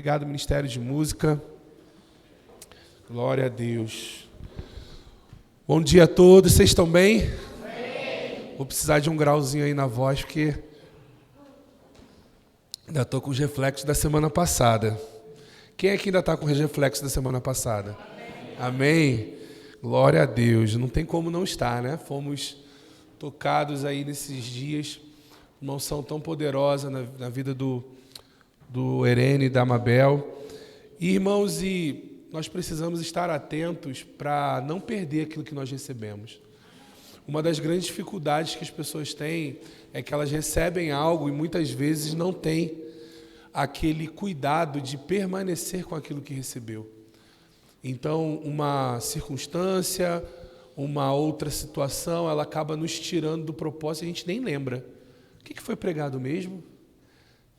Obrigado, Ministério de Música. Glória a Deus. Bom dia a todos, vocês estão bem? Amém. Vou precisar de um grauzinho aí na voz, porque ainda estou com os reflexos da semana passada. Quem aqui ainda está com os reflexos da semana passada? Amém. Amém. Glória a Deus. Não tem como não estar, né? Fomos tocados aí nesses dias, uma unção tão poderosa na vida do Irene e da Mabel. E, irmãos, nós precisamos estar atentos para não perder aquilo que nós recebemos. Uma das grandes dificuldades que as pessoas têm é que elas recebem algo e muitas vezes não têm aquele cuidado de permanecer com aquilo que recebeu. Então, uma circunstância, uma outra situação, ela acaba nos tirando do propósito e a gente nem lembra. O que foi pregado mesmo?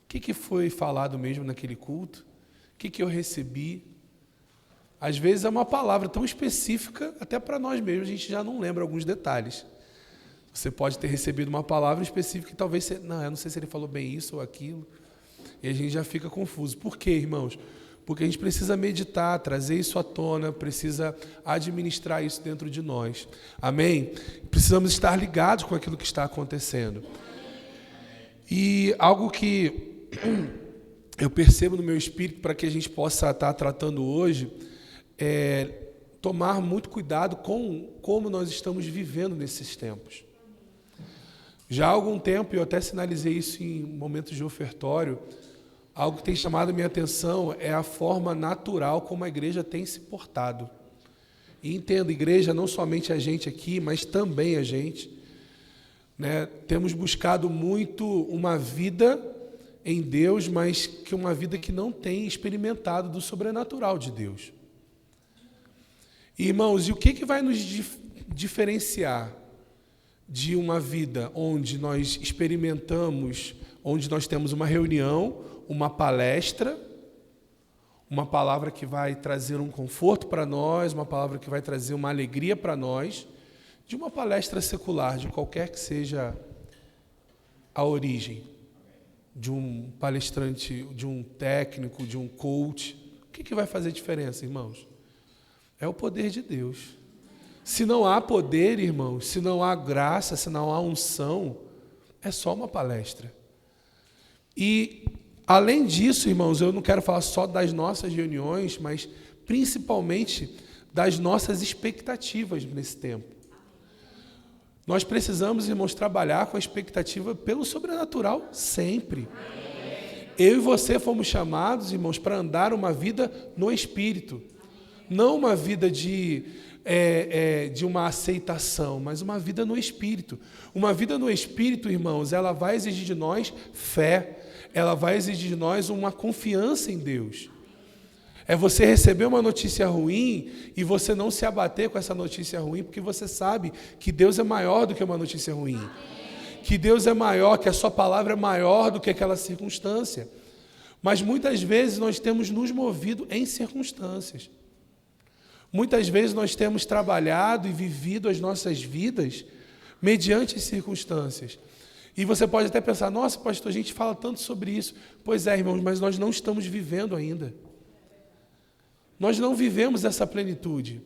O que foi falado mesmo naquele culto? O que eu recebi? Às vezes é uma palavra tão específica, até para nós mesmos, a gente já não lembra alguns detalhes. Você pode ter recebido uma palavra específica e talvez, eu não sei se ele falou bem isso ou aquilo, e a gente já fica confuso. Por quê, irmãos? Porque a gente precisa meditar, trazer isso à tona, precisa administrar isso dentro de nós. Amém? Precisamos estar ligados com aquilo que está acontecendo. E algo que eu percebo no meu espírito para que a gente possa estar tratando hoje é tomar muito cuidado com como nós estamos vivendo nesses tempos. Já há algum tempo, eu até sinalizei isso em momentos de ofertório, algo que tem chamado a minha atenção é a forma natural como a igreja tem se portado. E entendo, igreja, não somente a gente aqui, mas também a gente, né? Temos buscado muito uma vida em Deus, mas que uma vida que não tem experimentado do sobrenatural de Deus. Irmãos, e o que vai nos diferenciar de uma vida onde nós experimentamos, onde nós temos uma reunião, uma palestra, uma palavra que vai trazer um conforto para nós, uma palavra que vai trazer uma alegria para nós, de uma palestra secular, de qualquer que seja a origem, de um palestrante, de um técnico, de um coach. O que vai fazer diferença, irmãos? É o poder de Deus. Se não há poder, irmãos, se não há graça, se não há unção, é só uma palestra. E, além disso, irmãos, eu não quero falar só das nossas reuniões, mas principalmente das nossas expectativas nesse tempo. Nós precisamos, irmãos, trabalhar com a expectativa pelo sobrenatural sempre. Eu e você fomos chamados, irmãos, para andar uma vida no Espírito. Não uma vida de uma aceitação, mas uma vida no Espírito. Uma vida no Espírito, irmãos, ela vai exigir de nós fé, ela vai exigir de nós uma confiança em Deus. É você receber uma notícia ruim e você não se abater com essa notícia ruim, porque você sabe que Deus é maior do que uma notícia ruim. Que Deus é maior, que a sua palavra é maior do que aquela circunstância. Mas muitas vezes nós temos nos movido em circunstâncias. Muitas vezes nós temos trabalhado e vivido as nossas vidas mediante as circunstâncias. E você pode até pensar, nossa, pastor, a gente fala tanto sobre isso. Pois é, irmãos, mas nós não estamos vivendo ainda. Nós não vivemos essa plenitude.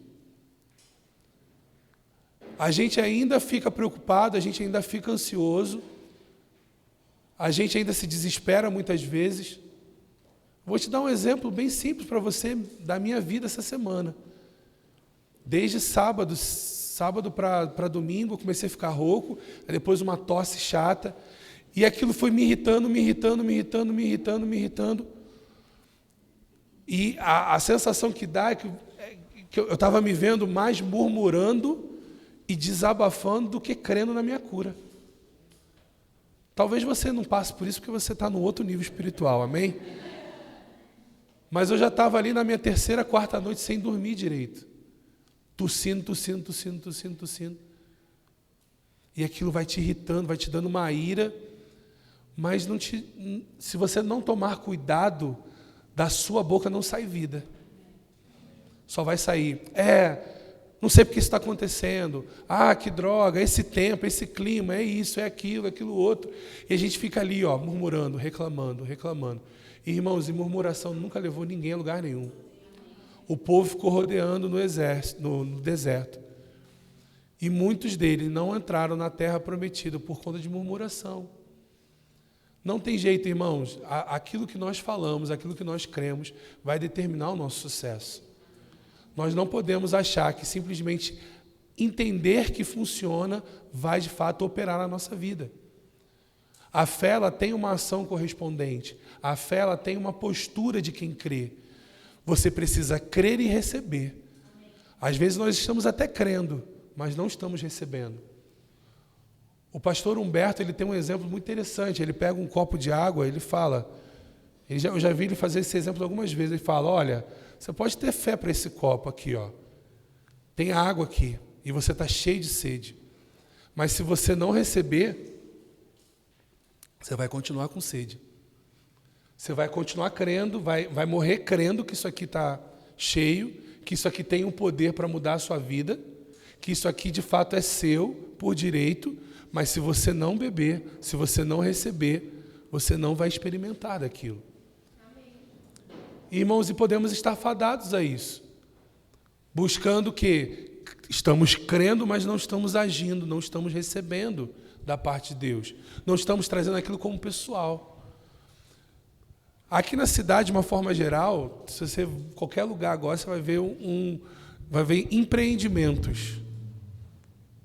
A gente ainda fica preocupado, a gente ainda fica ansioso, a gente ainda se desespera muitas vezes. Vou te dar um exemplo bem simples para você da minha vida essa semana. Desde sábado para domingo, eu comecei a ficar rouco, depois uma tosse chata, e aquilo foi me irritando. E a sensação que dá é que eu estava me vendo mais murmurando e desabafando do que crendo na minha cura. Talvez você não passe por isso porque você está no outro nível espiritual, amém? Mas eu já estava ali na minha terceira, quarta noite sem dormir direito. Tossindo. E aquilo vai te irritando, vai te dando uma ira, mas se você não tomar cuidado, da sua boca não sai vida. Só vai sair, não sei porque isso está acontecendo, que droga, esse tempo, esse clima, é isso, é aquilo outro. E a gente fica ali, murmurando, reclamando. E, irmãos, e murmuração nunca levou ninguém a lugar nenhum. O povo ficou rodeando no deserto. E muitos deles não entraram na terra prometida por conta de murmuração. Não tem jeito, irmãos. Aquilo que nós falamos, aquilo que nós cremos, vai determinar o nosso sucesso. Nós não podemos achar que simplesmente entender que funciona vai, de fato, operar na nossa vida. A fé, ela tem uma ação correspondente. A fé, ela tem uma postura de quem crê. Você precisa crer e receber. Às vezes nós estamos até crendo, mas não estamos recebendo. O pastor Humberto, ele tem um exemplo muito interessante. Ele pega um copo de água, ele fala, eu já vi ele fazer esse exemplo algumas vezes. Ele fala, olha, você pode ter fé para esse copo aqui, ó. Tem água aqui e você está cheio de sede. Mas se você não receber, você vai continuar com sede. Você vai continuar crendo, vai morrer crendo que isso aqui está cheio, que isso aqui tem um poder para mudar a sua vida, que isso aqui de fato é seu por direito, mas se você não beber, se você não receber, você não vai experimentar daquilo. Irmãos, e podemos estar fadados a isso. Buscando o quê? Estamos crendo, mas não estamos agindo, não estamos recebendo da parte de Deus. Não estamos trazendo aquilo como pessoal. Aqui na cidade, de uma forma geral, se você qualquer lugar agora, você vai ver empreendimentos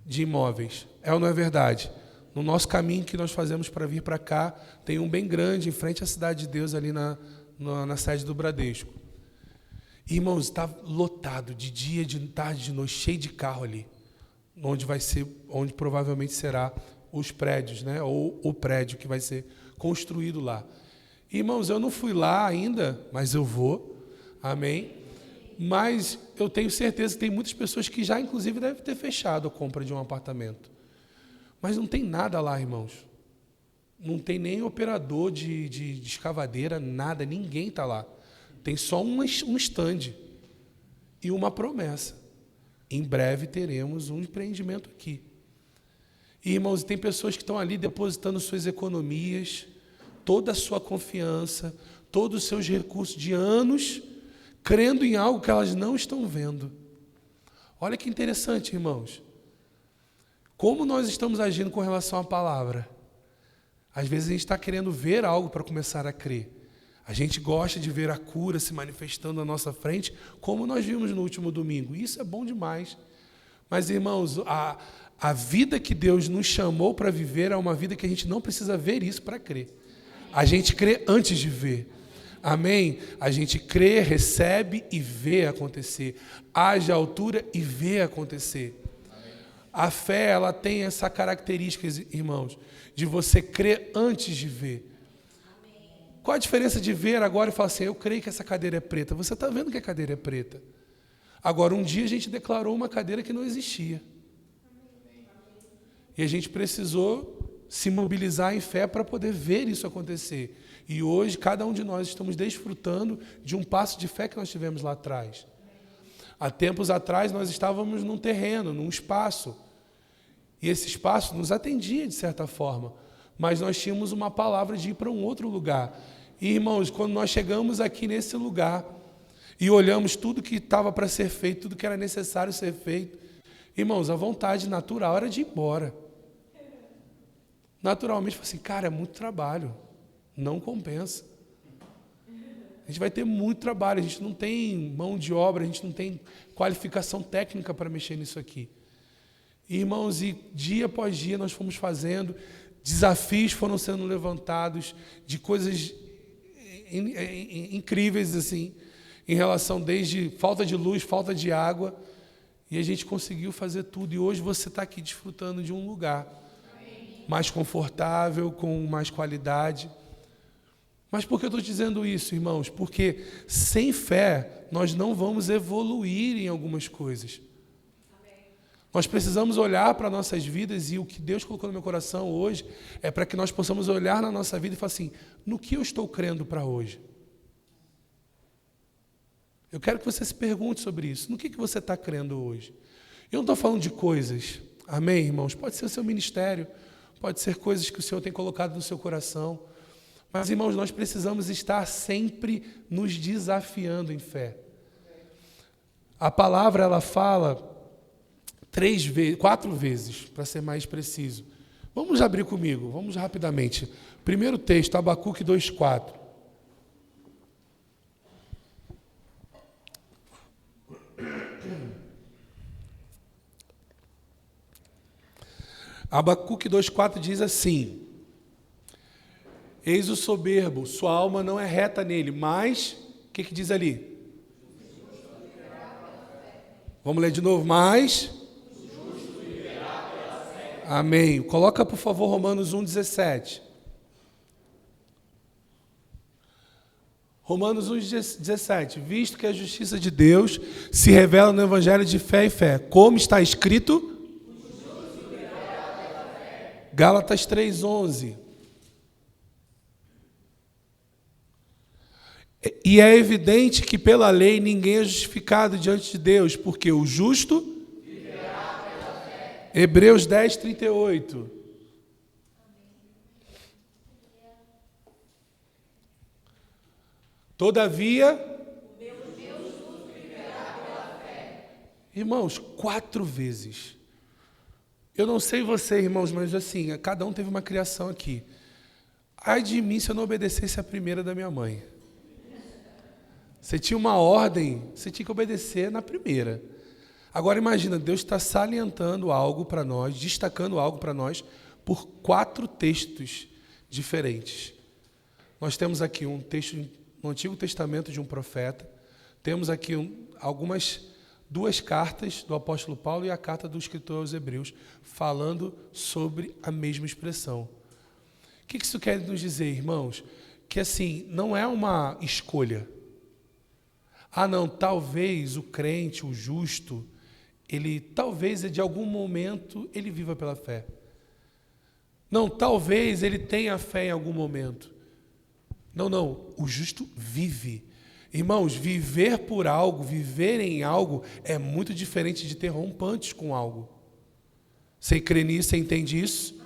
de imóveis. É ou não é verdade? No nosso caminho que nós fazemos para vir para cá, tem um bem grande, em frente à Cidade de Deus, ali na sede do Bradesco. Irmãos, está lotado de dia, de tarde, de noite, cheio de carro ali, onde provavelmente será os prédios, né? Ou o prédio que vai ser construído lá. Irmãos, eu não fui lá ainda, mas eu vou, amém? Mas eu tenho certeza que tem muitas pessoas que já, inclusive, devem ter fechado a compra de um apartamento. Mas não tem nada lá, irmãos. Não tem nem operador de escavadeira, nada, ninguém está lá. Tem só um stand e uma promessa. Em breve teremos um empreendimento aqui. E, irmãos, tem pessoas que estão ali depositando suas economias, toda a sua confiança, todos os seus recursos de anos, crendo em algo que elas não estão vendo. Olha que interessante, irmãos. Como nós estamos agindo com relação à palavra? Às vezes a gente está querendo ver algo para começar a crer. A gente gosta de ver a cura se manifestando na nossa frente, como nós vimos no último domingo. Isso é bom demais. Mas, irmãos, a vida que Deus nos chamou para viver é uma vida que a gente não precisa ver isso para crer. A gente crê antes de ver. Amém? A gente crê, recebe e vê acontecer. Age à altura e vê acontecer. A fé, ela tem essa característica, irmãos, de você crer antes de ver. Qual a diferença de ver agora e falar assim, eu creio que essa cadeira é preta? Você está vendo que a cadeira é preta. Agora, um dia a gente declarou uma cadeira que não existia. E a gente precisou se mobilizar em fé para poder ver isso acontecer. E hoje, cada um de nós estamos desfrutando de um passo de fé que nós tivemos lá atrás. Há tempos atrás, nós estávamos num terreno, num espaço. E esse espaço nos atendia, de certa forma. Mas nós tínhamos uma palavra de ir para um outro lugar. E, irmãos, quando nós chegamos aqui nesse lugar e olhamos tudo que estava para ser feito, tudo que era necessário ser feito, irmãos, a vontade natural era de ir embora. Naturalmente, assim, cara, é muito trabalho, não compensa. A gente vai ter muito trabalho, a gente não tem mão de obra, a gente não tem qualificação técnica para mexer nisso aqui. E, irmãos, e dia após dia nós fomos fazendo, desafios foram sendo levantados de coisas incríveis, assim, em relação desde falta de luz, falta de água, e a gente conseguiu fazer tudo. E hoje você está aqui desfrutando de um lugar mais confortável, com mais qualidade. Mas por que eu estou dizendo isso, irmãos? Porque sem fé nós não vamos evoluir em algumas coisas. Nós precisamos olhar para nossas vidas e o que Deus colocou no meu coração hoje é para que nós possamos olhar na nossa vida e falar assim, no que eu estou crendo para hoje? Eu quero que você se pergunte sobre isso. No que você está crendo hoje? Eu não estou falando de coisas, amém, irmãos? Pode ser o seu ministério, pode ser coisas que o Senhor tem colocado no seu coração. Mas, irmãos, nós precisamos estar sempre nos desafiando em fé. A palavra, ela fala 4 vezes, para ser mais preciso. Vamos abrir comigo, vamos rapidamente. Primeiro texto, Abacuque 2:4. Abacuque 2:4 diz assim: eis o soberbo, sua alma não é reta nele, mas, o que diz ali? Vamos ler de novo, mas... Amém. Coloca, por favor, Romanos 1:17. Romanos 1:17. Visto que a justiça de Deus se revela no evangelho de fé e fé, como está escrito... Gálatas 3:11. E é evidente que pela lei ninguém é justificado diante de Deus, porque o justo viverá pela fé. Hebreus 10:38. Todavia, o meu justo viverá pela fé. Irmãos, 4 vezes. Eu não sei você, irmãos, mas assim, cada um teve uma criação aqui. Ai de mim se eu não obedecesse a primeira da minha mãe. Você tinha uma ordem, você tinha que obedecer na primeira. Agora imagina, Deus está salientando algo para nós, destacando algo para nós, por 4 textos diferentes. Nós temos aqui um texto no Antigo Testamento de um profeta, temos aqui 2 cartas do apóstolo Paulo e a carta do escritor aos Hebreus, falando sobre a mesma expressão. O que isso quer nos dizer, irmãos? Que assim, não é uma escolha. Não, talvez o crente, o justo, ele talvez de algum momento ele viva pela fé. Não, talvez ele tenha fé em algum momento. Não, o justo vive. Irmãos, viver por algo, viver em algo, é muito diferente de ter rompantes com algo. Você crê nisso, você entende isso?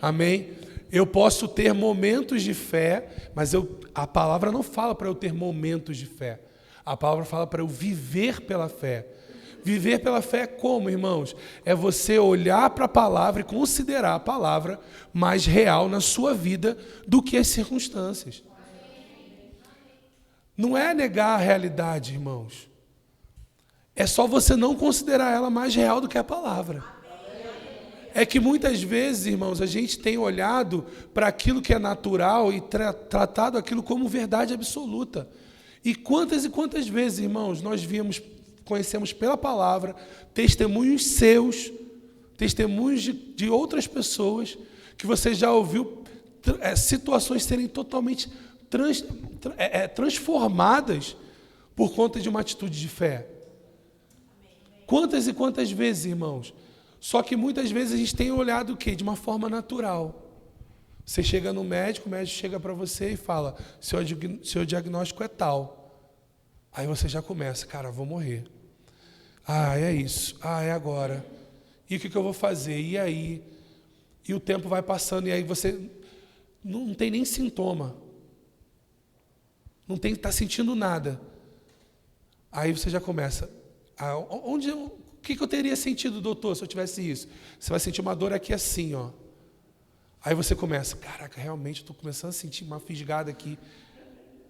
Amém? Eu posso ter momentos de fé, mas a palavra não fala para eu ter momentos de fé. A palavra fala para eu viver pela fé. Viver pela fé é como, irmãos? É você olhar para a palavra e considerar a palavra mais real na sua vida do que as circunstâncias. Não é negar a realidade, irmãos. É só você não considerar ela mais real do que a palavra. É que muitas vezes, irmãos, a gente tem olhado para aquilo que é natural e tratado aquilo como verdade absoluta. E quantas vezes, irmãos, nós conhecemos pela palavra testemunhos seus, testemunhos de outras pessoas, que você já ouviu situações serem totalmente transformadas por conta de uma atitude de fé. Quantas vezes, irmãos? Só que muitas vezes a gente tem olhado o quê? De uma forma natural. Você chega no médico, o médico chega para você e fala, seu diagnóstico é tal. Aí você já começa, cara, vou morrer. É isso. É agora. E o que eu vou fazer? E aí? E o tempo vai passando, e aí você não tem nem sintoma. Não está sentindo nada. Aí você já começa. O que eu teria sentido, doutor, se eu tivesse isso? Você vai sentir uma dor aqui assim, ó. Aí você começa, caraca, realmente estou começando a sentir uma fisgada aqui.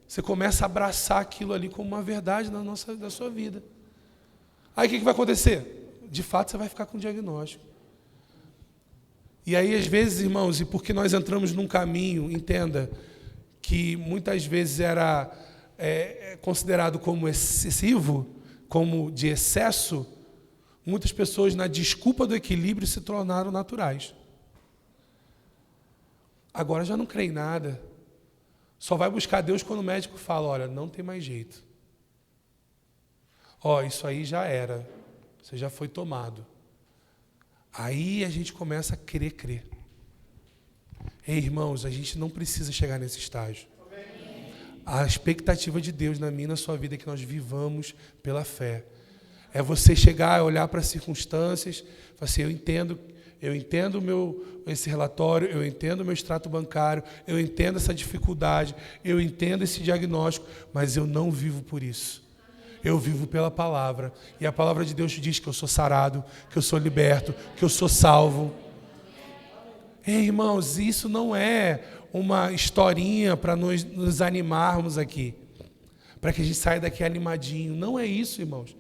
Você começa a abraçar aquilo ali como uma verdade da sua vida. Aí o que vai acontecer? De fato, você vai ficar com um diagnóstico. E aí, às vezes, irmãos, e porque nós entramos num caminho, entenda, que muitas vezes era considerado como excessivo, como de excesso, muitas pessoas, na desculpa do equilíbrio, se tornaram naturais. Agora já não crê em nada. Só vai buscar Deus quando o médico fala, olha, não tem mais jeito. Isso aí já era. Você já foi tomado. Aí a gente começa a querer crer. Ei, irmãos, a gente não precisa chegar nesse estágio. A expectativa de Deus na minha e na sua vida é que nós vivamos pela fé. É você chegar e olhar para as circunstâncias, falar assim, eu eu entendo esse relatório, eu entendo o meu extrato bancário, eu entendo essa dificuldade, eu entendo esse diagnóstico, mas eu não vivo por isso. Eu vivo pela palavra. E a palavra de Deus diz que eu sou sarado, que eu sou liberto, que eu sou salvo. Ei, irmãos, isso não é uma historinha para nos animarmos aqui, para que a gente saia daqui animadinho. Não é isso, irmãos.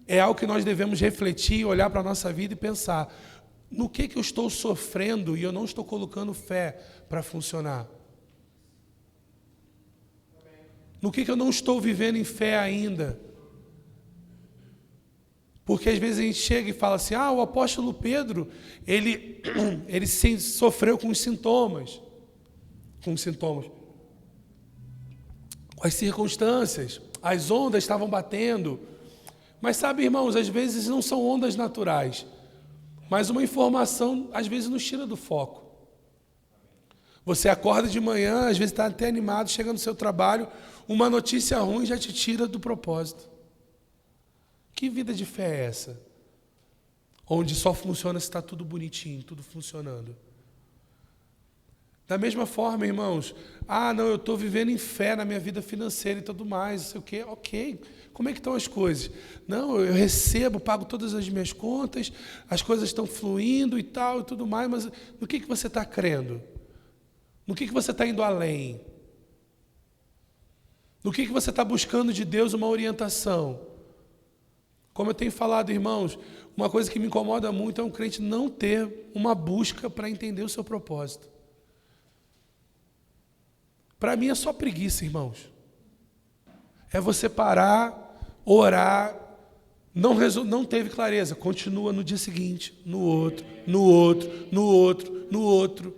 É algo que nós devemos refletir, olhar para a nossa vida e pensar: no que eu estou sofrendo e eu não estou colocando fé para funcionar? No que eu não estou vivendo em fé ainda? Porque às vezes a gente chega e fala assim: o apóstolo Pedro, ele sofreu com os sintomas. Com as circunstâncias, as ondas estavam batendo. Mas sabe, irmãos, às vezes não são ondas naturais, mas uma informação às vezes nos tira do foco. Você acorda de manhã, às vezes está até animado, chega no seu trabalho, uma notícia ruim já te tira do propósito. Que vida de fé é essa? Onde só funciona se está tudo bonitinho, tudo funcionando. Da mesma forma, irmãos, não, eu estou vivendo em fé na minha vida financeira e tudo mais, não sei o quê. Ok, como é que estão as coisas? Não, eu recebo, pago todas as minhas contas, as coisas estão fluindo e tal e tudo mais, mas no que você está crendo? No que você está indo além? No que você está buscando de Deus uma orientação? Como eu tenho falado, irmãos, uma coisa que me incomoda muito é um crente não ter uma busca para entender o seu propósito. Para mim é só preguiça, irmãos. É você parar, orar, não teve clareza, continua no dia seguinte, no outro,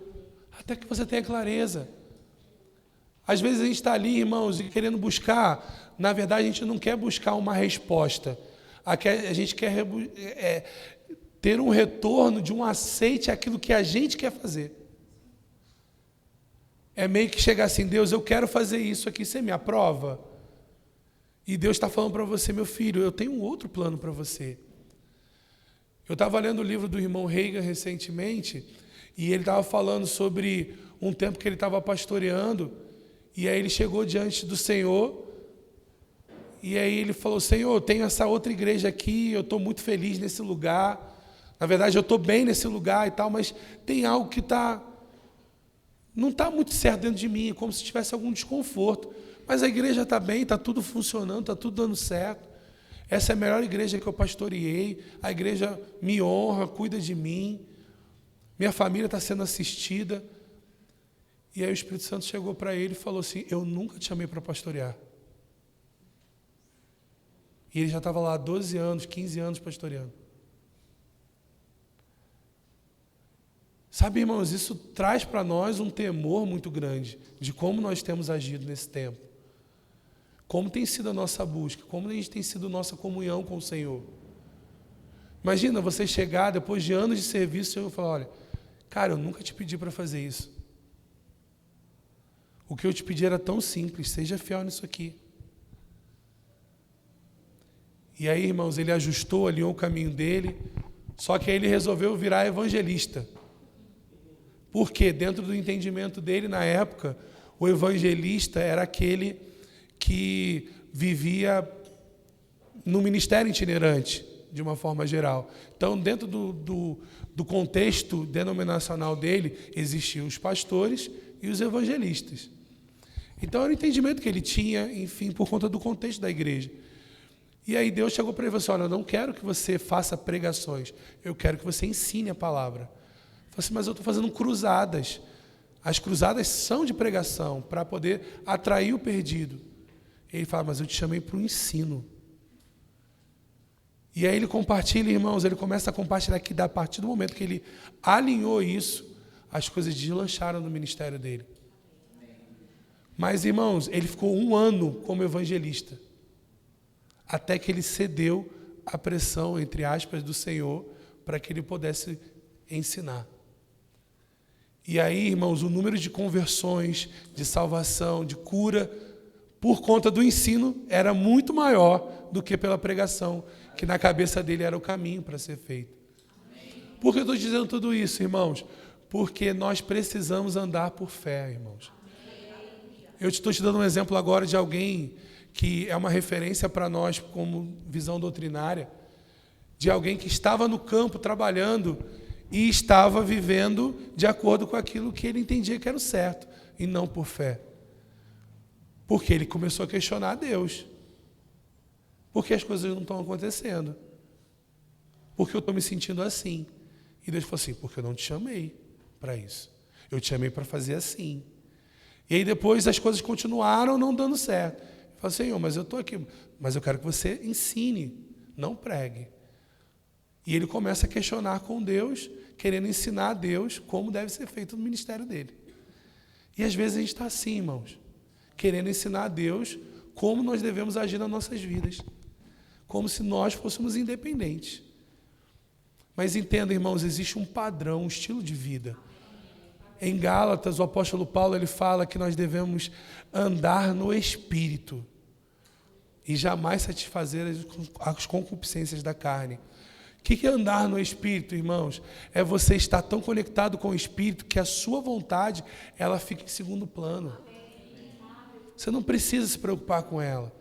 até que você tenha clareza. Às vezes a gente está ali, irmãos, e querendo buscar, na verdade a gente não quer buscar uma resposta. A gente quer ter um retorno de um aceite àquilo que a gente quer fazer. É meio que chegar assim: Deus, eu quero fazer isso aqui, você me aprova? E Deus está falando para você: meu filho, eu tenho um outro plano para você. Eu estava lendo o livro do irmão Reagan recentemente, e ele estava falando sobre um tempo que ele estava pastoreando, e aí ele chegou diante do Senhor, e aí ele falou: Senhor, eu tenho essa outra igreja aqui, eu estou muito feliz nesse lugar, na verdade eu estou bem nesse lugar e tal, mas tem algo que não está muito certo dentro de mim, é como se tivesse algum desconforto. Mas a igreja está bem, está tudo funcionando, está tudo dando certo. Essa é a melhor igreja que eu pastoreei, a igreja me honra, cuida de mim, minha família está sendo assistida. E aí o Espírito Santo chegou para ele e falou assim: eu nunca te chamei para pastorear. E ele já estava lá há 12 anos, 15 anos pastoreando. Sabe, irmãos, isso traz para nós um temor muito grande de como nós temos agido nesse tempo. Como tem sido a nossa busca, como a gente tem sido a nossa comunhão com o Senhor. Imagina você chegar depois de anos de serviço, o Senhor falar: olha, cara, eu nunca te pedi para fazer isso. O que eu te pedi era tão simples, seja fiel nisso aqui. E aí, irmãos, ele ajustou, alinhou o caminho dele, só que aí ele resolveu virar evangelista. Porque dentro do entendimento dele, na época, o evangelista era aquele que vivia no ministério itinerante, de uma forma geral. Então, dentro do contexto denominacional dele, existiam os pastores e os evangelistas. Então, era o entendimento que ele tinha, enfim, por conta do contexto da igreja. E aí Deus chegou para ele e falou assim: olha, eu não quero que você faça pregações, eu quero que você ensine a palavra. Eu falei assim: mas eu estou fazendo cruzadas. As cruzadas são de pregação, para poder atrair o perdido. Ele fala: mas eu te chamei para o ensino. E aí ele compartilha, irmãos, ele começa a compartilhar que a partir do momento que ele alinhou isso, as coisas deslancharam no ministério dele. Mas, irmãos, ele ficou 1 ano como evangelista, até que ele cedeu à pressão, entre aspas, do Senhor, para que ele pudesse ensinar. E aí, irmãos, o número de conversões, de salvação, de cura, por conta do ensino, era muito maior do que pela pregação, que na cabeça dele era o caminho para ser feito. Por que eu estou dizendo tudo isso, irmãos? Porque nós precisamos andar por fé, irmãos. Eu estou te dando um exemplo agora de alguém que é uma referência para nós como visão doutrinária, de alguém que estava no campo trabalhando e estava vivendo de acordo com aquilo que ele entendia que era o certo, e não por fé. Porque ele começou a questionar a Deus. Por que as coisas não estão acontecendo? Por que eu estou me sentindo assim? E Deus falou assim, porque eu não te chamei para isso. Eu te chamei para fazer assim. E aí depois as coisas continuaram não dando certo. Eu falei, Senhor, mas eu estou aqui. Mas eu quero que você ensine, não pregue. E ele começa a questionar com Deus, querendo ensinar a Deus como deve ser feito no ministério dele. E às vezes a gente está assim, irmãos, querendo ensinar a Deus como nós devemos agir nas nossas vidas. Como se nós fôssemos independentes. Mas entenda, irmãos, existe um padrão, um estilo de vida. Em Gálatas, o apóstolo Paulo ele fala que nós devemos andar no Espírito e jamais satisfazer as concupiscências da carne. O que é andar no Espírito, irmãos? É você estar tão conectado com o Espírito que a sua vontade ela fica em segundo plano. Você não precisa se preocupar com ela.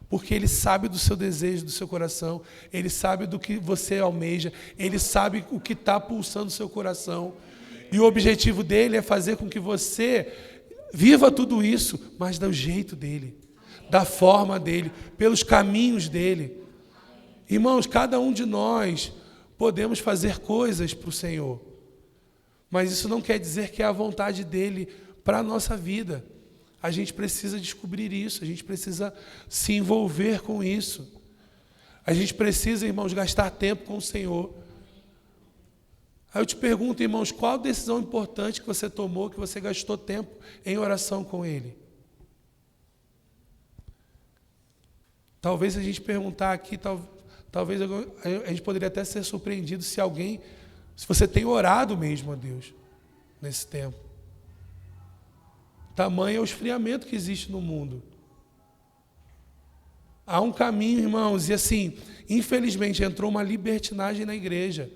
Porque Ele sabe do seu desejo, do seu coração. Ele sabe do que você almeja. Ele sabe o que está pulsando no seu coração. E o objetivo dele é fazer com que você viva tudo isso, mas do jeito dele, da forma dele, pelos caminhos dele. Irmãos, cada um de nós podemos fazer coisas para o Senhor. Mas isso não quer dizer que é a vontade dele para a nossa vida. A gente precisa descobrir isso, a gente precisa se envolver com isso. A gente precisa, irmãos, gastar tempo com o Senhor. Aí eu te pergunto, irmãos, qual decisão importante que você tomou, que você gastou tempo em oração com Ele? Talvez a gente perguntar aqui, talvez a gente poderia até ser surpreendido se você tem orado mesmo a Deus nesse tempo. Tamanho é o esfriamento que existe no mundo. Há um caminho, irmãos, e assim, infelizmente entrou uma libertinagem na igreja.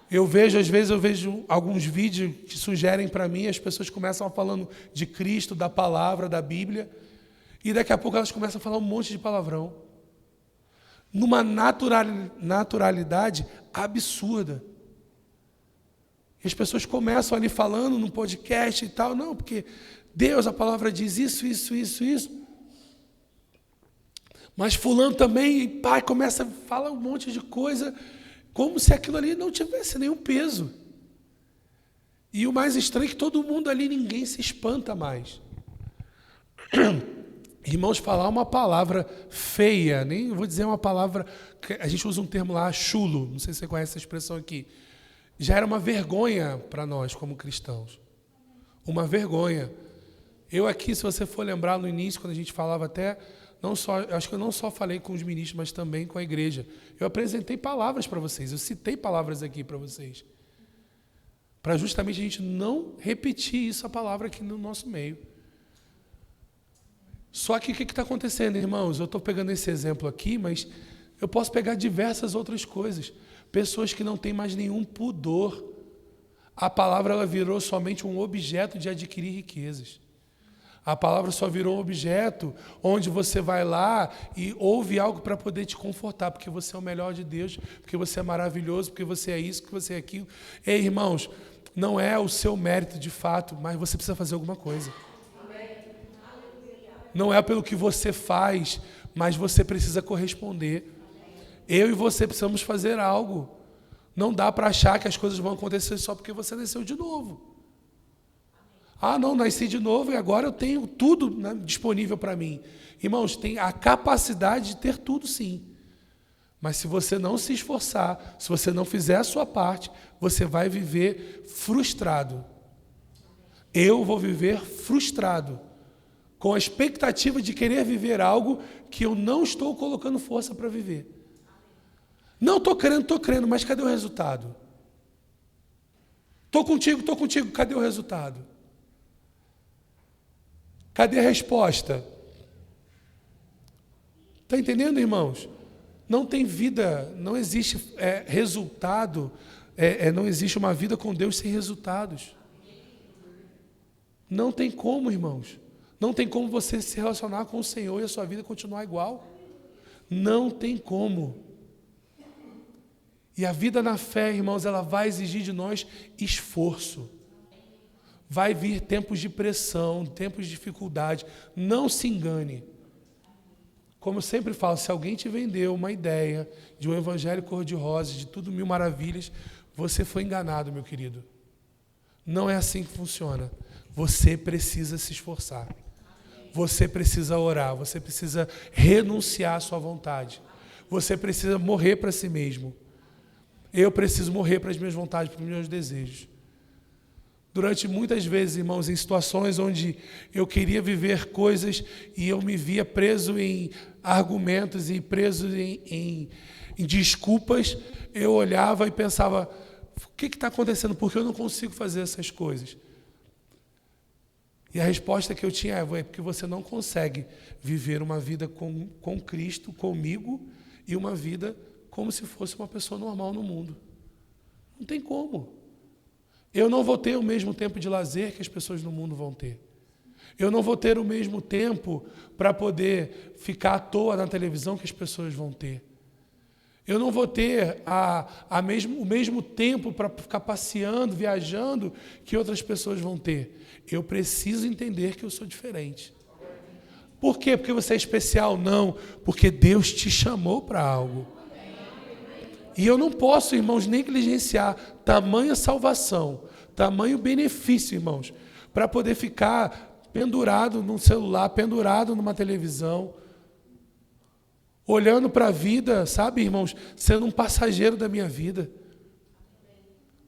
Às vezes eu vejo alguns vídeos que sugerem para mim, as pessoas começam falando de Cristo, da palavra, da Bíblia, e daqui a pouco elas começam a falar um monte de palavrão. Numa naturalidade absurda. E as pessoas começam ali falando no podcast e tal, não, porque Deus, a palavra diz isso. Mas fulano também, e pai, começa a falar um monte de coisa, como se aquilo ali não tivesse nenhum peso. E o mais estranho é que todo mundo ali, ninguém se espanta mais. Irmãos, falar uma palavra feia, nem vou dizer uma palavra, a gente usa um termo lá, chulo, não sei se você conhece essa expressão aqui, já era uma vergonha para nós como cristãos. Uma vergonha. Eu aqui, se você for lembrar no início, quando a gente falava até, acho que eu não só falei com os ministros, mas também com a igreja. Eu apresentei palavras para vocês, eu citei palavras aqui para vocês. Para justamente a gente não repetir a palavra aqui no nosso meio. Só que o que está acontecendo, irmãos? Eu estou pegando esse exemplo aqui, mas eu posso pegar diversas outras coisas. Pessoas que não têm mais nenhum pudor. A palavra ela virou somente um objeto de adquirir riquezas. A palavra só virou um objeto onde você vai lá e ouve algo para poder te confortar, porque você é o melhor de Deus, porque você é maravilhoso, porque você é isso, porque você é aquilo. Ei, irmãos, não é o seu mérito de fato, mas você precisa fazer alguma coisa. Não é pelo que você faz, mas você precisa corresponder. Eu e você precisamos fazer algo. Não dá para achar que as coisas vão acontecer só porque você nasceu de novo. Ah, não, nasci de novo e agora eu tenho tudo, né, disponível para mim. Irmãos, tem a capacidade de ter tudo sim. Mas se você não se esforçar, se você não fizer a sua parte, você vai viver frustrado. Eu vou viver frustrado, com a expectativa de querer viver algo que eu não estou colocando força para viver. Não, estou crendo, mas cadê o resultado? Estou contigo, cadê o resultado? Cadê a resposta? Está entendendo, irmãos? Não tem vida, não existe resultado, não existe uma vida com Deus sem resultados. Não tem como, irmãos. Não tem como você se relacionar com o Senhor e a sua vida continuar igual. Não tem como. E a vida na fé, irmãos, ela vai exigir de nós esforço. Vai vir tempos de pressão, tempos de dificuldade. Não se engane. Como eu sempre falo, se alguém te vendeu uma ideia de um evangelho cor-de-rosa, de tudo mil maravilhas, você foi enganado, meu querido. Não é assim que funciona. Você precisa se esforçar. Você precisa orar. Você precisa renunciar à sua vontade. Você precisa morrer para si mesmo. Eu preciso morrer para as minhas vontades, para os meus desejos. Durante muitas vezes, irmãos, em situações onde eu queria viver coisas e eu me via preso em argumentos e preso em desculpas, eu olhava e pensava, o que está acontecendo? Por que eu não consigo fazer essas coisas? E a resposta que eu tinha é porque você não consegue viver uma vida com Cristo, comigo, e uma vida como se fosse uma pessoa normal no mundo. Não tem como. Eu não vou ter o mesmo tempo de lazer que as pessoas no mundo vão ter. Eu não vou ter o mesmo tempo para poder ficar à toa na televisão que as pessoas vão ter. Eu não vou ter o mesmo tempo para ficar passeando, viajando, que outras pessoas vão ter. Eu preciso entender que eu sou diferente. Por quê? Porque você é especial? Não. Porque Deus te chamou para algo. E eu não posso, irmãos, negligenciar tamanha salvação, tamanho benefício, irmãos, para poder ficar pendurado num celular, pendurado numa televisão, olhando para a vida, sabe, irmãos, sendo um passageiro da minha vida.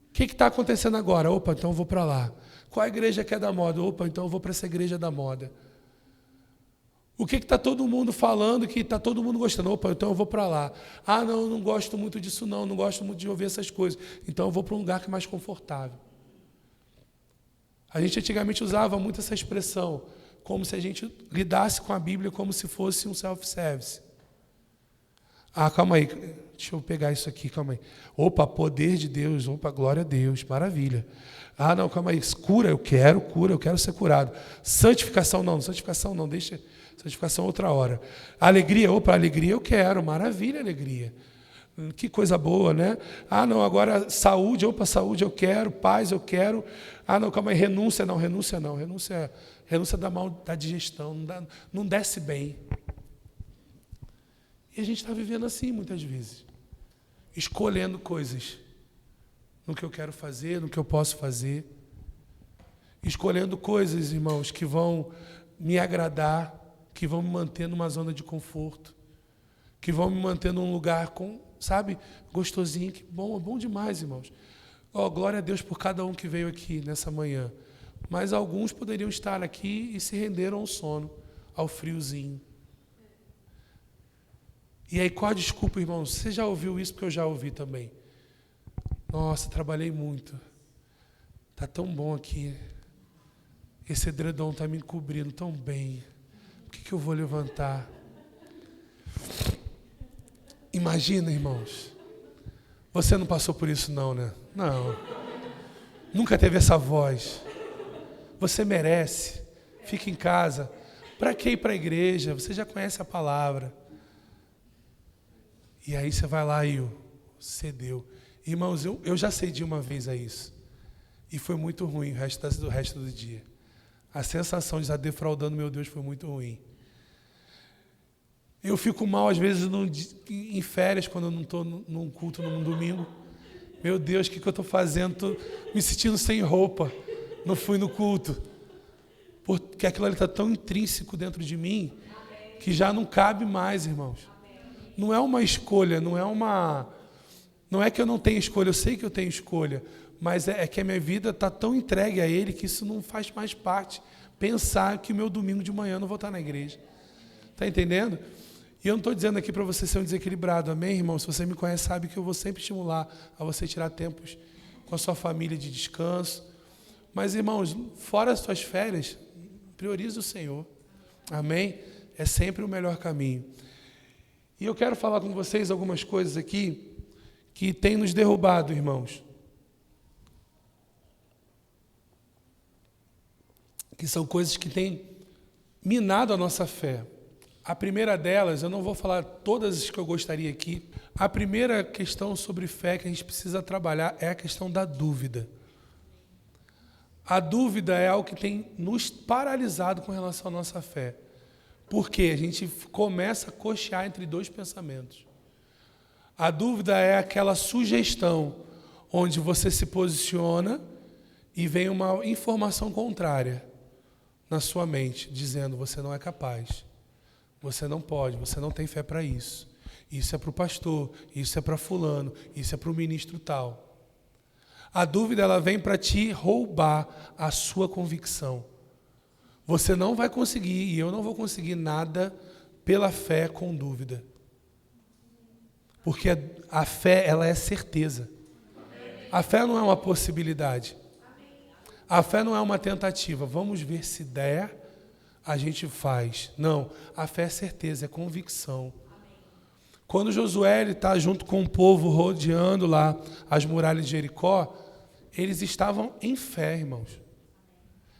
O que está acontecendo agora? Opa, então eu vou para lá. Qual a igreja que é da moda? Opa, então eu vou para essa igreja da moda. O que está todo mundo falando, que está todo mundo gostando? Opa, então eu vou para lá. Ah, não, eu não gosto muito disso não gosto muito de ouvir essas coisas. Então eu vou para um lugar que é mais confortável. A gente antigamente usava muito essa expressão, como se a gente lidasse com a Bíblia como se fosse um self-service. Ah, calma aí, deixa eu pegar isso aqui, calma aí. Opa, poder de Deus, opa, glória a Deus, maravilha. Ah, não, calma aí, cura, eu quero ser curado. Santificação não, deixa... Santificação outra hora. Alegria, opa, alegria eu quero, maravilha, alegria. Que coisa boa, né? Ah, não, agora saúde, opa, saúde eu quero, paz eu quero. Ah, não, calma aí, renúncia não. Renúncia dá mal da digestão, não desce bem. E a gente está vivendo assim muitas vezes. Escolhendo coisas no que eu quero fazer, no que eu posso fazer. Escolhendo coisas, irmãos, que vão me agradar, que vão me manter numa zona de conforto, que vão me manter num lugar gostosinho, que bom demais, irmãos. Glória a Deus por cada um que veio aqui nessa manhã. Mas alguns poderiam estar aqui e se renderam ao sono, ao friozinho. E aí, qual a desculpa, irmãos? Você já ouviu isso? Porque eu já ouvi também. Nossa, trabalhei muito. Está tão bom aqui. Esse edredom está me encobrindo tão bem. Por que eu vou levantar? Imagina, irmãos. Você não passou por isso não, né? Não. Nunca teve essa voz. Você merece. Fica em casa. Para que ir para a igreja? Você já conhece a palavra. E aí você vai lá e cedeu. Irmãos, eu já cedi uma vez a isso. E foi muito ruim o resto do dia. A sensação de estar defraudando meu Deus foi muito ruim. Eu fico mal, às vezes, em férias, quando eu não estou num culto num domingo. Meu Deus, o que eu estou fazendo? Estou me sentindo sem roupa. Não fui no culto. Porque aquilo ali está tão intrínseco dentro de mim que já não cabe mais, irmãos. Não é uma escolha, não é que eu não tenho escolha, eu sei que eu tenho escolha. Mas é que a minha vida está tão entregue a Ele que isso não faz mais parte. Pensar que o meu domingo de manhã eu não vou estar na igreja. Está entendendo? E eu não estou dizendo aqui para você ser um desequilibrado. Amém, irmão? Se você me conhece, sabe que eu vou sempre estimular a você tirar tempos com a sua família de descanso. Mas, irmãos, fora as suas férias, priorize o Senhor. Amém? É sempre o melhor caminho. E eu quero falar com vocês algumas coisas aqui que têm nos derrubado, irmãos. Que são coisas que têm minado a nossa fé. A primeira delas, eu não vou falar todas as que eu gostaria aqui. A primeira questão sobre fé que a gente precisa trabalhar é a questão da dúvida. A dúvida é algo que tem nos paralisado com relação à nossa fé. Porque a gente começa a cochear entre dois pensamentos. A dúvida é aquela sugestão onde você se posiciona e vem uma informação contrária na sua mente, dizendo: você não é capaz, você não pode, você não tem fé para isso. Isso é para o pastor, isso é para fulano, isso é para o ministro tal. A dúvida, ela vem para te roubar a sua convicção. Você não vai conseguir, e eu não vou conseguir nada pela fé com dúvida. Porque a fé, ela é certeza. A fé não é uma possibilidade. A fé não é uma tentativa. Vamos ver se der, a gente faz. Não, a fé é certeza, é convicção. Quando Josué está junto com o povo rodeando lá as muralhas de Jericó, eles estavam em fé, irmãos.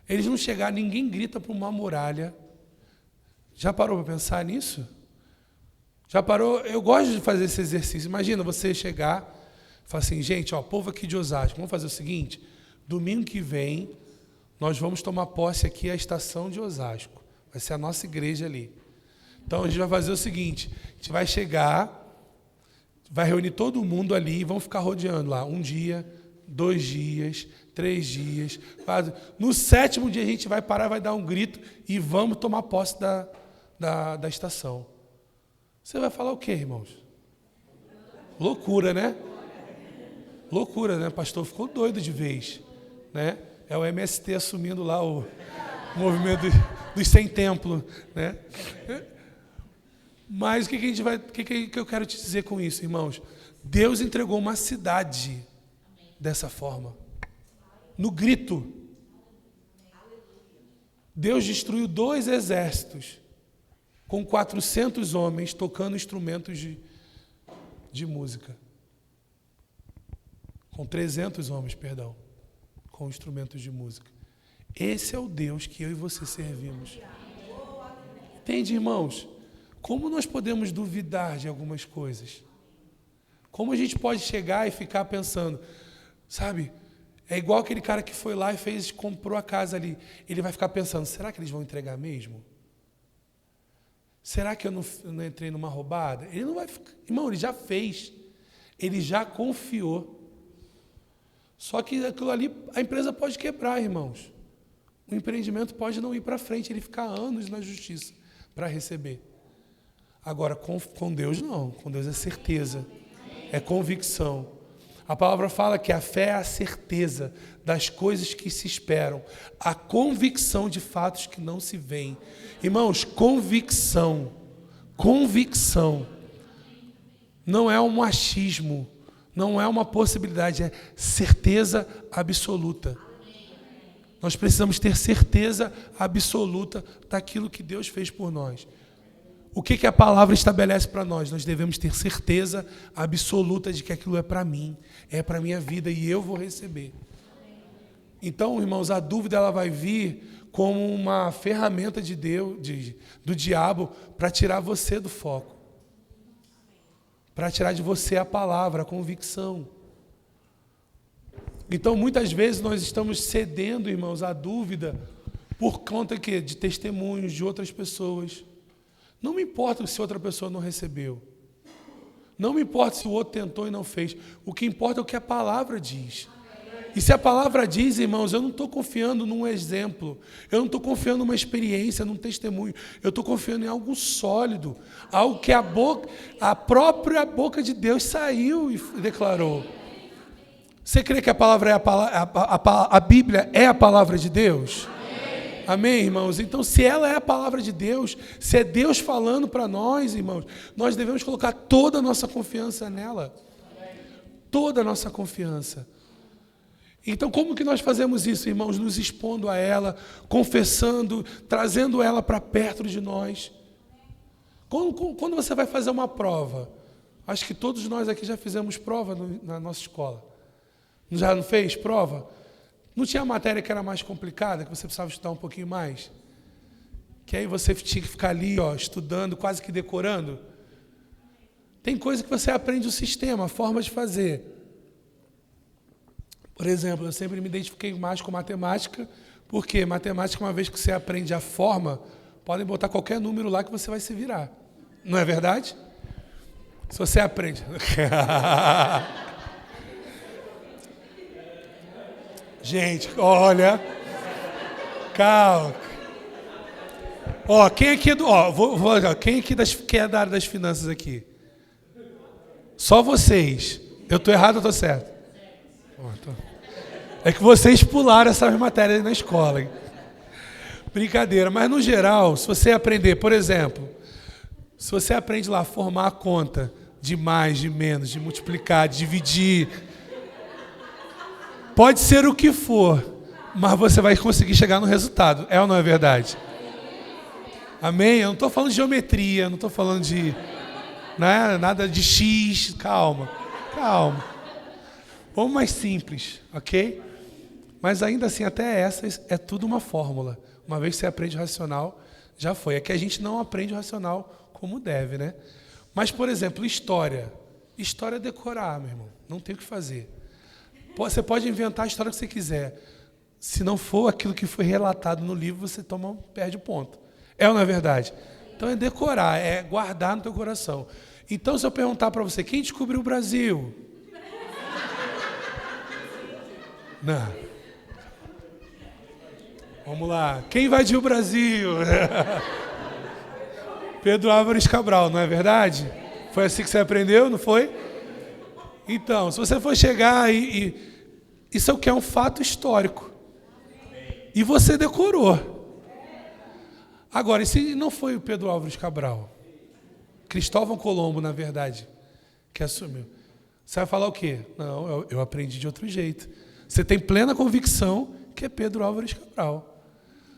Eles não chegaram, ninguém grita para uma muralha. Já parou para pensar nisso? Já parou? Eu gosto de fazer esse exercício. Imagina você chegar e falar assim: gente, ó, povo aqui de Osasco, vamos fazer o seguinte: domingo que vem, nós vamos tomar posse aqui à estação de Osasco. Vai ser a nossa igreja ali. Então, a gente vai fazer o seguinte: a gente vai chegar, vai reunir todo mundo ali e vamos ficar rodeando lá. 1 dia, 2 dias, 3 dias. No 7º dia, a gente vai parar, vai dar um grito e vamos tomar posse da estação. Você vai falar o quê, irmãos? Loucura, né? Loucura, né? O pastor ficou doido de vez, né? É o MST assumindo lá o movimento dos sem templo, né? Mas o que eu quero te dizer com isso, irmãos? Deus entregou uma cidade dessa forma, no grito. Deus destruiu 2 exércitos com 400 homens tocando instrumentos de música. Com 300 homens, perdão, com instrumentos de música. Esse é o Deus que eu e você servimos. Entende, irmãos? Como nós podemos duvidar de algumas coisas? Como a gente pode chegar e ficar pensando, sabe? É igual aquele cara que foi lá e comprou a casa ali. Ele vai ficar pensando: será que eles vão entregar mesmo? Será que eu não entrei numa roubada? Ele não vai ficar. Irmão, ele já fez. Ele já confiou. Só que aquilo ali, a empresa pode quebrar, irmãos. O empreendimento pode não ir para frente, ele ficar anos na justiça para receber. Agora, com Deus não. Com Deus é certeza. É convicção. A palavra fala que a fé é a certeza das coisas que se esperam, a convicção de fatos que não se veem. Irmãos, convicção não é um achismo, não é uma possibilidade, é certeza absoluta. Nós precisamos ter certeza absoluta daquilo que Deus fez por nós. O que a palavra estabelece para nós? Nós devemos ter certeza absoluta de que aquilo é para mim, é para a minha vida e eu vou receber. Então, irmãos, a dúvida ela vai vir como uma ferramenta de Deus, do diabo, para tirar você do foco. Para tirar de você a palavra, a convicção. Então, muitas vezes nós estamos cedendo, irmãos, à dúvida por conta de testemunhos de outras pessoas. Não me importa se outra pessoa não recebeu. Não me importa se o outro tentou e não fez. O que importa é o que a palavra diz. E se a palavra diz, irmãos, eu não estou confiando num exemplo. Eu não estou confiando numa experiência, num testemunho. Eu estou confiando em algo sólido. Algo que a própria boca de Deus saiu e declarou. Você crê que a palavra a Bíblia é a palavra de Deus? Amém, irmãos? Então, se ela é a palavra de Deus, se é Deus falando para nós, irmãos, nós devemos colocar toda a nossa confiança nela. Toda a nossa confiança. Então, como que nós fazemos isso, irmãos? Nos expondo a ela, confessando, trazendo ela para perto de nós. Quando você vai fazer uma prova, acho que todos nós aqui já fizemos prova na nossa escola. Já não fez prova? Não tinha matéria que era mais complicada, que você precisava estudar um pouquinho mais? Que aí você tinha que ficar ali, estudando, quase que decorando? Tem coisa que você aprende o sistema, a forma de fazer. Por exemplo, eu sempre me identifiquei mais com matemática, porque matemática, uma vez que você aprende a forma, podem botar qualquer número lá que você vai se virar. Não é verdade? Se você aprende... Gente, olha... Calma. Quem aqui é do... quem aqui que é da área das finanças aqui? Só vocês. Eu estou errado ou estou certo? É que vocês pularam essas matérias na escola. Hein? Brincadeira. Mas, no geral, se você aprender, por exemplo, se você aprende lá a formar a conta de mais, de menos, de multiplicar, de dividir, pode ser o que for, mas você vai conseguir chegar no resultado. É ou não é verdade? Amém? Eu não estou falando de geometria, não estou falando de nada de X. Calma. Vamos mais simples, ok? Mas ainda assim, até essa é tudo uma fórmula. Uma vez que você aprende o racional, já foi. É que a gente não aprende o racional como deve, né? Mas, por exemplo, história. História é decorar, meu irmão. Não tem o que fazer. Você pode inventar a história que você quiser. Se não for aquilo que foi relatado no livro, você perde o ponto. É ou não é verdade? Então é decorar, é guardar no teu coração. Então, se eu perguntar para você, quem descobriu o Brasil? Não. Vamos lá. Quem invadiu o Brasil? Pedro Álvares Cabral, não é verdade? Foi assim que você aprendeu, não foi? Então, se você for chegar isso é o que é um fato histórico. E você decorou. Agora, e se não foi o Pedro Álvares Cabral? Cristóvão Colombo, na verdade, que assumiu. Você vai falar o quê? Não, eu aprendi de outro jeito. Você tem plena convicção que é Pedro Álvares Cabral.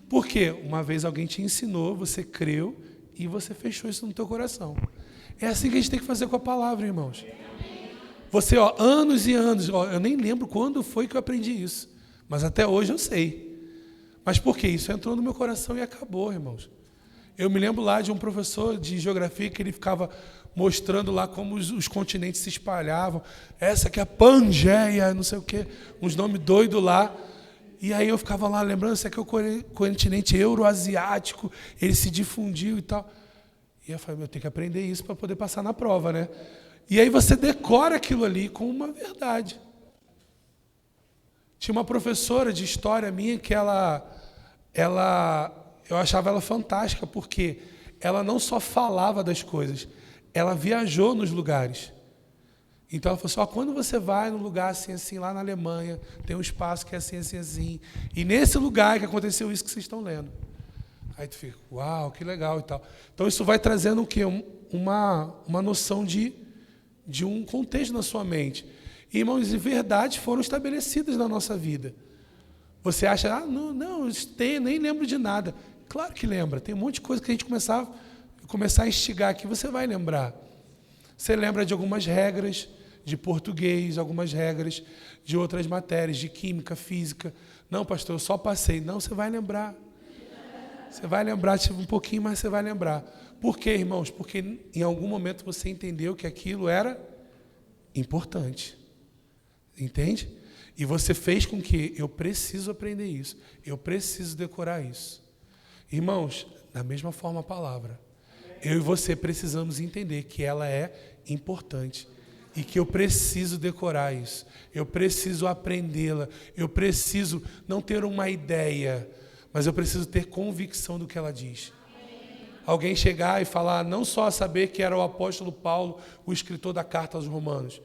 Por quê? Uma vez alguém te ensinou, você creu e você fechou isso no teu coração. É assim que a gente tem que fazer com a palavra, irmãos. Você, anos e anos, eu nem lembro quando foi que eu aprendi isso, mas até hoje eu sei. Mas por quê? Isso entrou no meu coração e acabou, irmãos. Eu me lembro lá de um professor de geografia que ele ficava mostrando lá como os continentes se espalhavam. Essa aqui é a Pangeia, não sei o quê, uns nomes doidos lá. E aí eu ficava lá lembrando, esse aqui é o continente euroasiático, ele se difundiu e tal. E eu falei, eu tenho que aprender isso para poder passar na prova, né? E aí você decora aquilo ali com uma verdade. Tinha uma professora de história minha que eu achava ela fantástica, porque ela não só falava das coisas, ela viajou nos lugares. Então ela falou assim, quando você vai num lugar assim, assim, lá na Alemanha, tem um espaço que é assim, assim, assim, e nesse lugar que aconteceu isso que vocês estão lendo. Aí tu fica, uau, que legal e tal. Então isso vai trazendo o quê? Uma noção de um contexto na sua mente. E, irmãos, e verdades foram estabelecidas na nossa vida. Você acha, não, nem lembro de nada. Claro que lembra, tem um monte de coisa que a gente começar a instigar aqui, você vai lembrar. Você lembra de algumas regras de português, algumas regras de outras matérias, de química, física. Não, pastor, eu só passei. Não, você vai lembrar. Você vai lembrar, um pouquinho, mas você vai lembrar. Por quê, irmãos? Porque em algum momento você entendeu que aquilo era importante. Entende? E você fez com que eu preciso aprender isso. Eu preciso decorar isso. Irmãos, da mesma forma a palavra. Eu e você precisamos entender que ela é importante. E que eu preciso decorar isso. Eu preciso aprendê-la. Eu preciso não ter uma ideia, mas eu preciso ter convicção do que ela diz. Alguém chegar e falar, não só saber que era o apóstolo Paulo, o escritor da carta aos Romanos,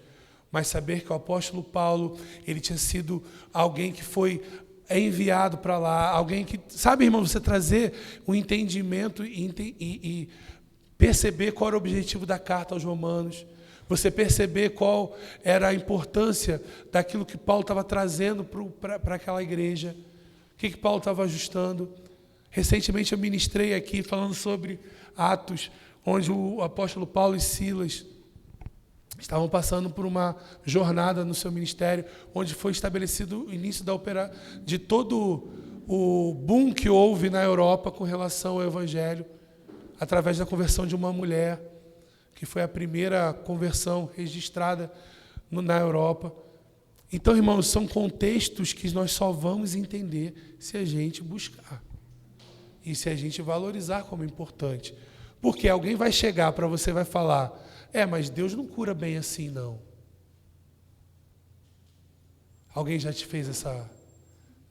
mas saber que o apóstolo Paulo, ele tinha sido alguém que foi enviado para lá, alguém que, sabe, irmão, você trazer o entendimento e perceber qual era o objetivo da carta aos Romanos, você perceber qual era a importância daquilo que Paulo estava trazendo para aquela igreja, o que Paulo estava ajustando. Recentemente eu ministrei aqui falando sobre Atos, onde o apóstolo Paulo e Silas estavam passando por uma jornada no seu ministério, onde foi estabelecido o início de todo o boom que houve na Europa com relação ao Evangelho, através da conversão de uma mulher, que foi a primeira conversão registrada na Europa. Então, irmãos, são contextos que nós só vamos entender se a gente buscar e se a gente valorizar como importante. Porque alguém vai chegar para você e vai falar: mas Deus não cura bem assim, não. Alguém já te fez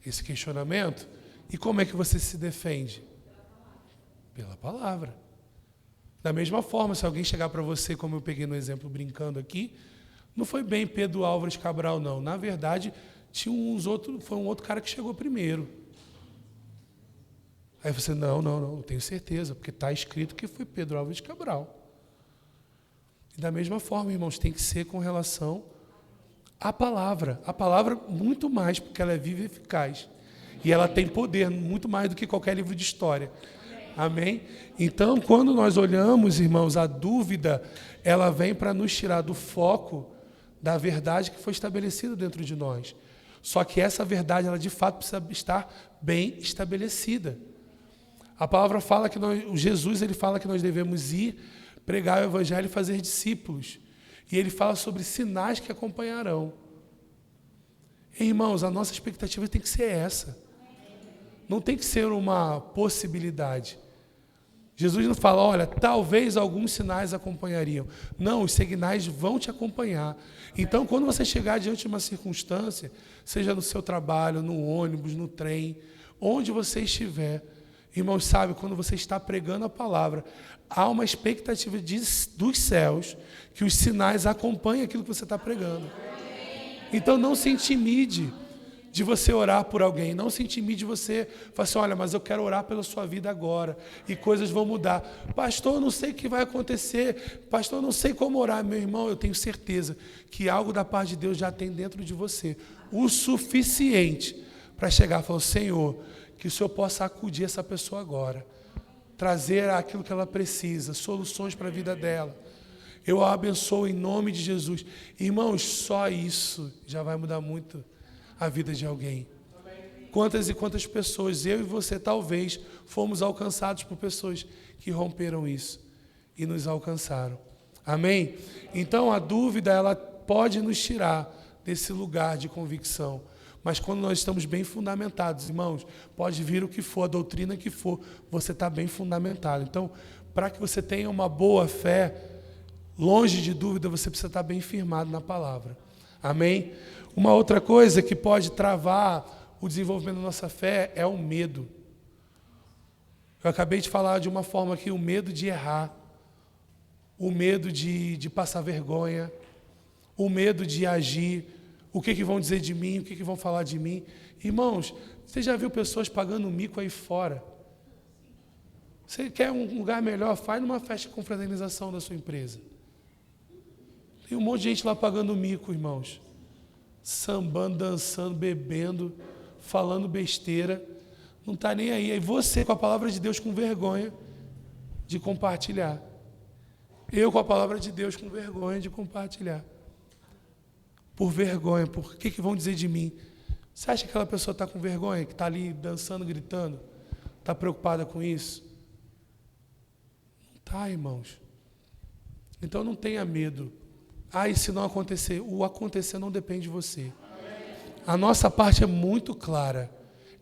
esse questionamento? E como é que você se defende? Pela palavra. Da mesma forma, se alguém chegar para você, como eu peguei no exemplo brincando aqui, não foi bem Pedro Álvares Cabral, não. Na verdade, foi um outro cara que chegou primeiro. Aí você, não, eu tenho certeza, porque está escrito que foi Pedro Álvares Cabral. E da mesma forma, irmãos, tem que ser com relação à palavra. A palavra, muito mais, porque ela é viva e eficaz. E ela tem poder, muito mais do que qualquer livro de história. Amém? Então, quando nós olhamos, irmãos, a dúvida, ela vem para nos tirar do foco da verdade que foi estabelecida dentro de nós. Só que essa verdade, ela de fato precisa estar bem estabelecida. A palavra fala que Jesus ele fala que nós devemos ir pregar o Evangelho e fazer discípulos. E ele fala sobre sinais que acompanharão. Irmãos, a nossa expectativa tem que ser essa. Não tem que ser uma possibilidade. Jesus não fala, olha, talvez alguns sinais acompanhariam. Não, os sinais vão te acompanhar. Então, quando você chegar diante de uma circunstância, seja no seu trabalho, no ônibus, no trem, onde você estiver, irmãos, sabe, quando você está pregando a palavra, há uma expectativa dos céus que os sinais acompanhem aquilo que você está pregando. Então, não se intimide de você orar por alguém, não se intimide de você falar assim, olha, mas eu quero orar pela sua vida agora, e coisas vão mudar. Pastor, eu não sei o que vai acontecer, pastor, eu não sei como orar. Meu irmão, eu tenho certeza que algo da parte de Deus já tem dentro de você, o suficiente para chegar e falar, Senhor, que o Senhor possa acudir essa pessoa agora, trazer aquilo que ela precisa, soluções para a vida dela. Eu a abençoo em nome de Jesus. Irmãos, só isso já vai mudar muito a vida de alguém. Quantas e quantas pessoas, eu e você talvez, fomos alcançados por pessoas que romperam isso e nos alcançaram. Amém? Então a dúvida, ela pode nos tirar desse lugar de convicção. Mas quando nós estamos bem fundamentados, irmãos, pode vir o que for, a doutrina que for, você está bem fundamentado. Então, para que você tenha uma boa fé, longe de dúvida, você precisa estar bem firmado na palavra. Amém? Uma outra coisa que pode travar o desenvolvimento da nossa fé é o medo. Eu acabei de falar de uma forma aqui, o medo de errar, o medo de passar vergonha, o medo de agir, o que vão dizer de mim, o que vão falar de mim. Irmãos, você já viu pessoas pagando mico aí fora? Você quer um lugar melhor? Faz numa festa de confraternização da sua empresa. Tem um monte de gente lá pagando mico, irmãos. Sambando, dançando, bebendo, falando besteira. Não está nem aí. Aí você, com a palavra de Deus, com vergonha de compartilhar. Eu, com a palavra de Deus, com vergonha de compartilhar. Por vergonha, por que vão dizer de mim? Você acha que aquela pessoa está com vergonha, que está ali dançando, gritando? Está preocupada com isso? Não está, irmãos. Então não tenha medo. E se não acontecer? O acontecer não depende de você. A nossa parte é muito clara.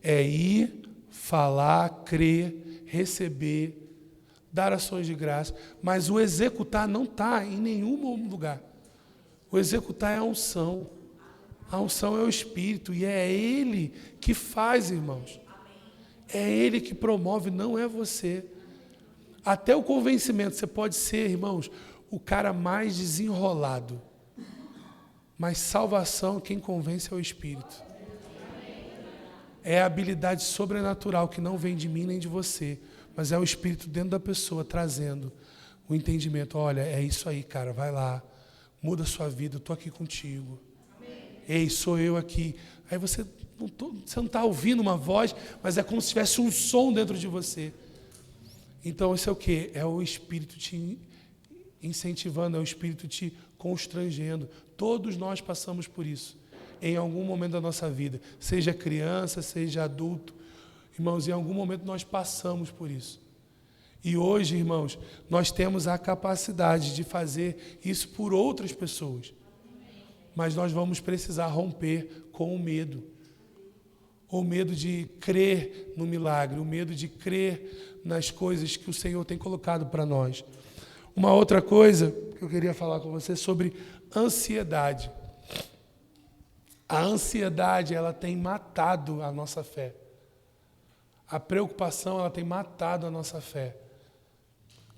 É ir, falar, crer, receber, dar ações de graça. Mas o executar não está em nenhum lugar. O executar é a unção. A unção é o Espírito. E é Ele que faz, irmãos. É Ele que promove, não é você. Até o convencimento, você pode ser, irmãos, o cara mais desenrolado. Mas salvação, quem convence é o Espírito. É a habilidade sobrenatural que não vem de mim nem de você, mas é o Espírito dentro da pessoa trazendo o entendimento. Olha, é isso aí, cara, vai lá, muda a sua vida, eu estou aqui contigo. Ei, sou eu aqui. Aí você não está ouvindo uma voz, mas é como se tivesse um som dentro de você. Então, isso é o quê? É o Espírito te incentivando, é o Espírito te constrangendo. Todos nós passamos por isso, em algum momento da nossa vida. Seja criança, seja adulto. Irmãos, em algum momento nós passamos por isso. E hoje, irmãos, nós temos a capacidade de fazer isso por outras pessoas. Mas nós vamos precisar romper com o medo. O medo de crer no milagre, o medo de crer nas coisas que o Senhor tem colocado para nós. Uma outra coisa que eu queria falar com você é sobre ansiedade. A ansiedade, ela tem matado a nossa fé. A preocupação, ela tem matado a nossa fé.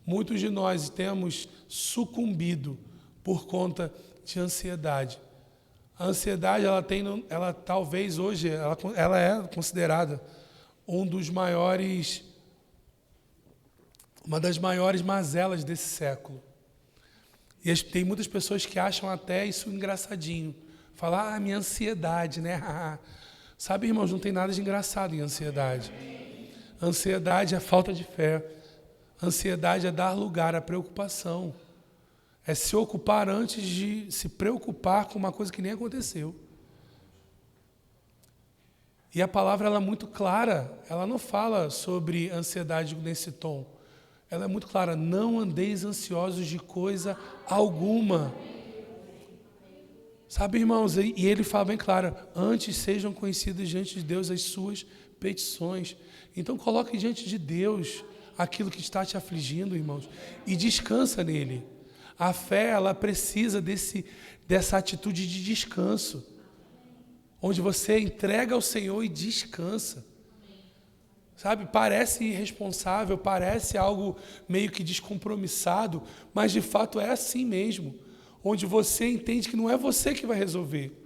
Muitos de nós temos sucumbido por conta de ansiedade. A ansiedade, ela talvez hoje, ela é considerada uma das maiores mazelas desse século. E tem muitas pessoas que acham até isso engraçadinho. Falar, minha ansiedade, né? Sabe, irmãos, não tem nada de engraçado em ansiedade. Ansiedade é falta de fé. Ansiedade é dar lugar à preocupação. É se ocupar antes de se preocupar com uma coisa que nem aconteceu. E a palavra ela é muito clara. Ela não fala sobre ansiedade nesse tom. Ela é muito clara. Não andeis ansiosos de coisa alguma. Sabe, irmãos? E ele fala bem claro. Antes sejam conhecidas diante de Deus as suas petições. Então coloque diante de Deus aquilo que está te afligindo, irmãos, e descansa nele. A fé, ela precisa dessa atitude de descanso, onde você entrega ao Senhor e descansa. Sabe, parece irresponsável, parece algo meio que descompromissado, mas de fato é assim mesmo, onde você entende que não é você que vai resolver.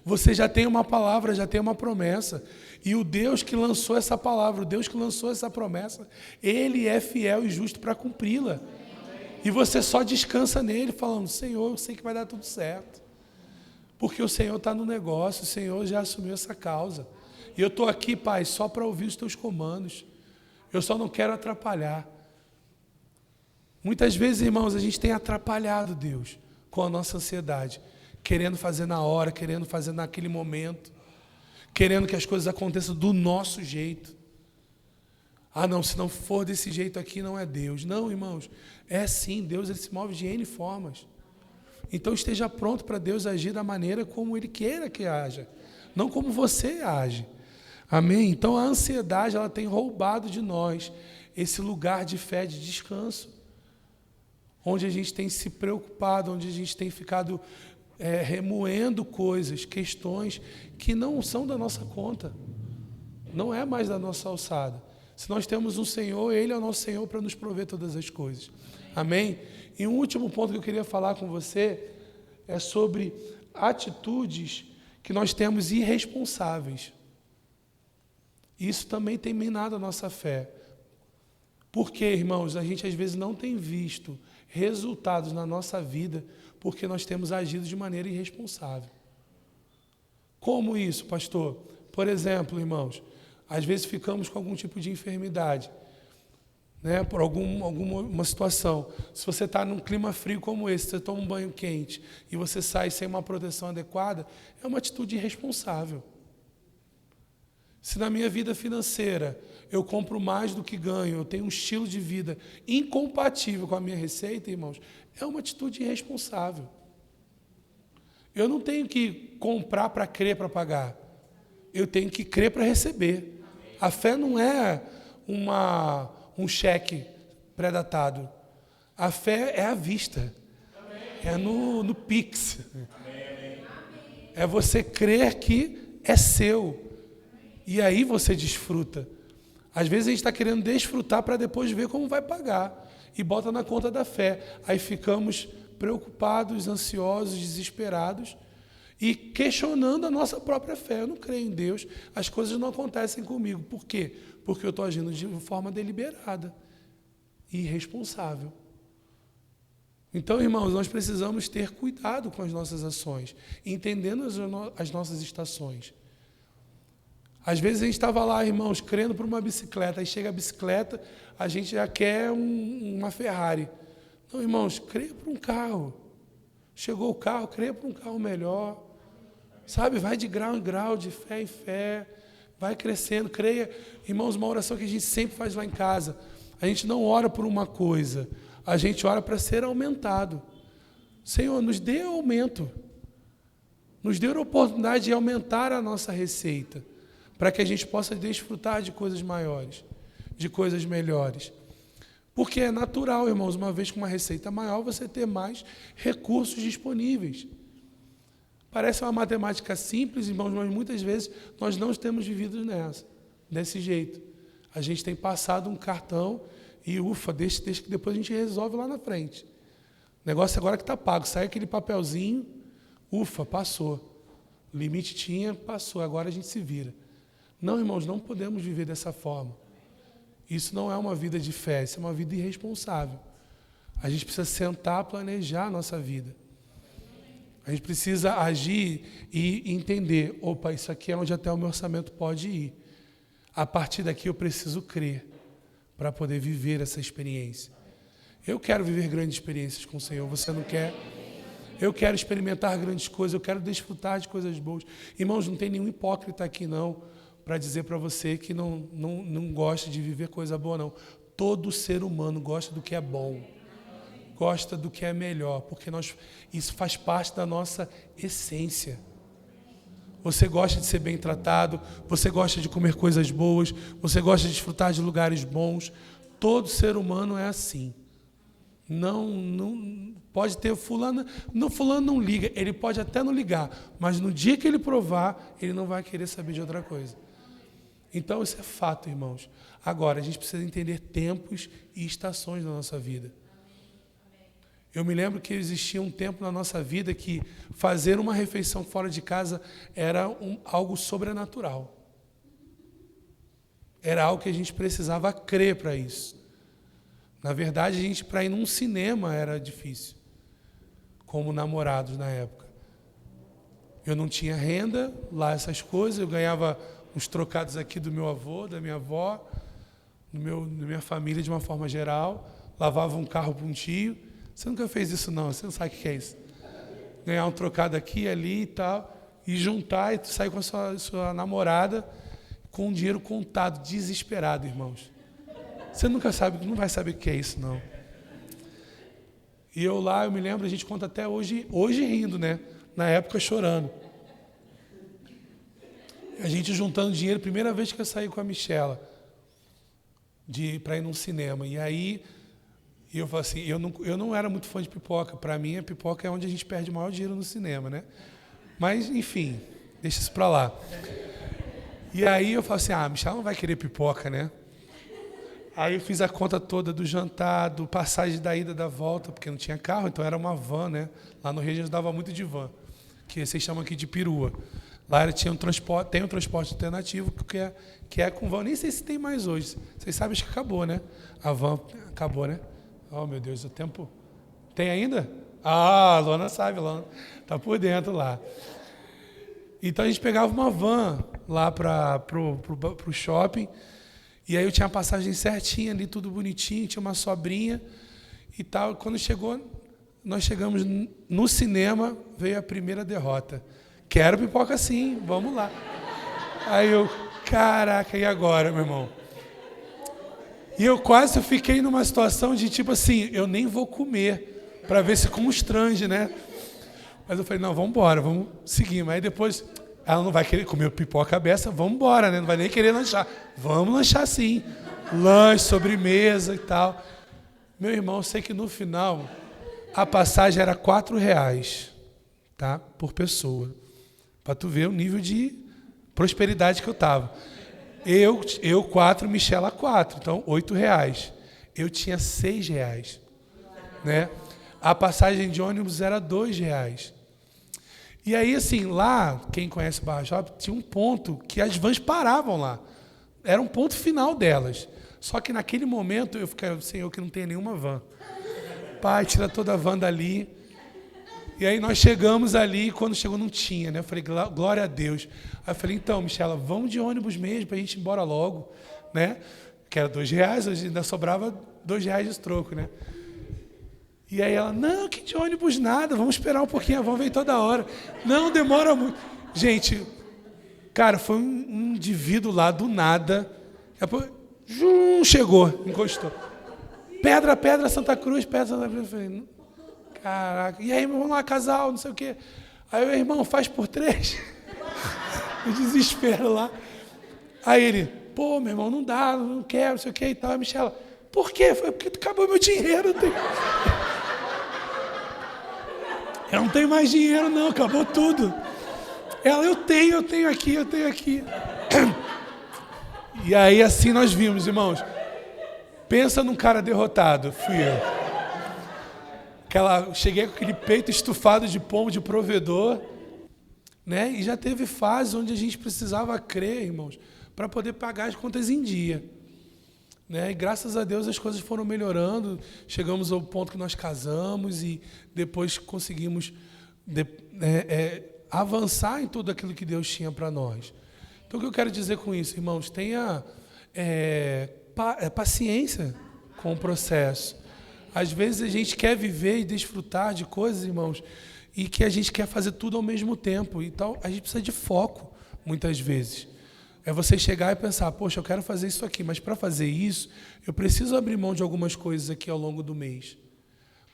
Você já tem uma palavra, já tem uma promessa. E o Deus que lançou essa palavra, o Deus que lançou essa promessa, Ele é fiel e justo para cumpri-la. E você só descansa nele, falando, Senhor, eu sei que vai dar tudo certo. Porque o Senhor está no negócio, o Senhor já assumiu essa causa. E eu estou aqui, Pai, só para ouvir os teus comandos. Eu só não quero atrapalhar. Muitas vezes, irmãos, a gente tem atrapalhado Deus com a nossa ansiedade. Querendo fazer na hora, querendo fazer naquele momento, querendo que as coisas aconteçam do nosso jeito. Não, se não for desse jeito aqui, não é Deus. Não, irmãos, é sim, Deus ele se move de N formas. Então esteja pronto para Deus agir da maneira como Ele queira que haja, não como você age. Amém? Então a ansiedade, ela tem roubado de nós esse lugar de fé, de descanso, onde a gente tem se preocupado, onde a gente tem ficado remoendo coisas, questões que não são da nossa conta, não é mais da nossa alçada. Se nós temos um Senhor, Ele é o nosso Senhor para nos prover todas as coisas. Amém? E um último ponto que eu queria falar com você é sobre atitudes que nós temos irresponsáveis. Isso também tem minado a nossa fé. Porque, irmãos, a gente às vezes não tem visto resultados na nossa vida porque nós temos agido de maneira irresponsável. Como isso, pastor? Por exemplo, irmãos, às vezes ficamos com algum tipo de enfermidade, né, por alguma situação. Se você está num clima frio como esse, você toma um banho quente e você sai sem uma proteção adequada, é uma atitude irresponsável. Se na minha vida financeira eu compro mais do que ganho, eu tenho um estilo de vida incompatível com a minha receita, irmãos, é uma atitude irresponsável. Eu não tenho que comprar para crer, para pagar. Eu tenho que crer para receber. A fé não é um cheque pré-datado. A fé é à vista. É no Pix. É você crer que é seu. E aí você desfruta. Às vezes a gente está querendo desfrutar para depois ver como vai pagar. E bota na conta da fé. Aí ficamos preocupados, ansiosos, desesperados e questionando a nossa própria fé. Eu não creio em Deus, as coisas não acontecem comigo. Por quê? Porque eu estou agindo de forma deliberada e irresponsável. Então, irmãos, nós precisamos ter cuidado com as nossas ações, entendendo as nossas estações. Às vezes a gente estava lá, irmãos, crendo por uma bicicleta. Aí chega a bicicleta, a gente já quer uma Ferrari. Não, irmãos, creia por um carro. Chegou o carro, creia por um carro melhor. Sabe, vai de grau em grau, de fé em fé. Vai crescendo, creia. Irmãos, uma oração que a gente sempre faz lá em casa. A gente não ora por uma coisa. A gente ora para ser aumentado. Senhor, nos dê aumento. Nos dê a oportunidade de aumentar a nossa receita. Para que a gente possa desfrutar de coisas maiores, de coisas melhores. Porque é natural, irmãos, uma vez com uma receita maior, você ter mais recursos disponíveis. Parece uma matemática simples, irmãos, mas muitas vezes nós não temos vivido desse jeito. A gente tem passado um cartão e, ufa, deixa que depois a gente resolve lá na frente. O negócio agora que está pago, sai aquele papelzinho, ufa, passou. O limite tinha, passou, agora a gente se vira. Não, irmãos, não podemos viver dessa forma. Isso não é uma vida de fé, isso é uma vida irresponsável. A gente precisa sentar, planejar a nossa vida. A gente precisa agir e entender, opa, isso aqui é onde até o meu orçamento pode ir. A partir daqui eu preciso crer para poder viver essa experiência. Eu quero viver grandes experiências com o Senhor, você não quer? Eu quero experimentar grandes coisas, eu quero desfrutar de coisas boas. Irmãos, não tem nenhum hipócrita aqui não, para dizer para você que não gosta de viver coisa boa, não. Todo ser humano gosta do que é bom, gosta do que é melhor, porque isso faz parte da nossa essência. Você gosta de ser bem tratado, você gosta de comer coisas boas, você gosta de desfrutar de lugares bons. Todo ser humano é assim. Não pode ter fulano não liga, ele pode até não ligar, mas no dia que ele provar, ele não vai querer saber de outra coisa. Então, isso é fato, irmãos. Agora, a gente precisa entender tempos e estações na nossa vida. Eu me lembro que existia um tempo na nossa vida que fazer uma refeição fora de casa era algo sobrenatural. Era algo que a gente precisava crer para isso. Na verdade, para ir num cinema era difícil, como namorados na época. Eu não tinha renda, lá essas coisas, eu ganhava uns trocados aqui do meu avô, da minha avó, da minha família de uma forma geral, lavava um carro para um tio. Você nunca fez isso não, você não sabe o que é isso. Ganhar um trocado aqui, ali e tal, e juntar e sair com a sua namorada com o dinheiro contado, desesperado, irmãos. Você nunca sabe, não vai saber o que é isso não. E eu me lembro, a gente conta até hoje rindo, né? Na época chorando. A gente juntando dinheiro, primeira vez que eu saí com a Michela, para ir num cinema. E aí, eu falei assim, eu não era muito fã de pipoca. Para mim, a pipoca é onde a gente perde o maior dinheiro no cinema, né? Mas, enfim, deixa isso para lá. E aí eu falei assim, a Michela não vai querer pipoca, né? Aí eu fiz a conta toda do jantar, do passagem da ida e da volta, porque não tinha carro, então era uma van, né? Lá no Rio a gente dava muito de van, que vocês chamam aqui de perua. Lá tem um transporte alternativo que é com van. Nem sei se tem mais hoje. Vocês sabem que acabou, né? A van acabou, né? Oh, meu Deus, o tempo... Tem ainda? Ah, a Luana sabe, a Luana está por dentro lá. Então a gente pegava uma van lá para o shopping, e aí eu tinha a passagem certinha ali, tudo bonitinho, tinha uma sobrinha e tal. Quando nós chegamos no cinema, veio a primeira derrota. Quero pipoca sim, vamos lá. Aí eu, caraca, e agora, meu irmão? E eu quase fiquei numa situação de tipo assim, eu nem vou comer, para ver se constrange, né? Mas eu falei, não, vamos embora, vamos seguir. Mas aí depois, ela não vai querer comer pipoca beça, vamos embora, né? Não vai nem querer lanchar. Vamos lanchar sim. Lanche, sobremesa e tal. Meu irmão, eu sei que no final, a passagem era R$4, tá? Por pessoa. Para tu ver o nível de prosperidade que eu estava. Eu 4, Michela 4, então R$8. Eu tinha R$6, né? A passagem de ônibus era R$2. E aí, assim, lá, quem conhece o Barra Shopping, tinha um ponto que as vans paravam lá. Era um ponto final delas. Só que naquele momento eu fiquei, Senhor, que não tem nenhuma van. Pai, tira toda a van dali. E aí nós chegamos ali, e quando chegou não tinha, né? Eu falei, glória a Deus. Aí eu falei, então, Michela, vamos de ônibus mesmo, para a gente ir embora logo, né? Que era R$2, hoje ainda sobrava R$2 de troco, né? E aí ela, não, que de ônibus nada, vamos esperar um pouquinho, vamos ver toda hora. Não, demora muito. Gente, cara, foi um indivíduo lá do nada. Depois, chegou, encostou. Pedra, Santa Cruz, Pedra, Santa Cruz. Eu falei, caraca. E aí, vamos lá, casal, não sei o quê. Aí o irmão, faz por 3. O desespero lá. Aí ele, pô, meu irmão, não dá, não quero, não sei o quê e tal. A Michela, por quê? Foi porque acabou meu dinheiro. Eu não tenho mais dinheiro, não, acabou tudo. Ela, eu tenho aqui. E aí assim nós vimos, irmãos. Pensa num cara derrotado, fui eu. Cheguei com aquele peito estufado de pombo de provedor, né? E já teve fases onde a gente precisava crer, irmãos, para poder pagar as contas em dia. Né? E graças a Deus as coisas foram melhorando, chegamos ao ponto que nós casamos e depois conseguimos avançar em tudo aquilo que Deus tinha para nós. Então o que eu quero dizer com isso, irmãos? Tenha paciência com o processo. Às vezes a gente quer viver e desfrutar de coisas, irmãos, e que a gente quer fazer tudo ao mesmo tempo. Então a gente precisa de foco, muitas vezes. É você chegar e pensar, poxa, eu quero fazer isso aqui, mas para fazer isso, eu preciso abrir mão de algumas coisas aqui ao longo do mês,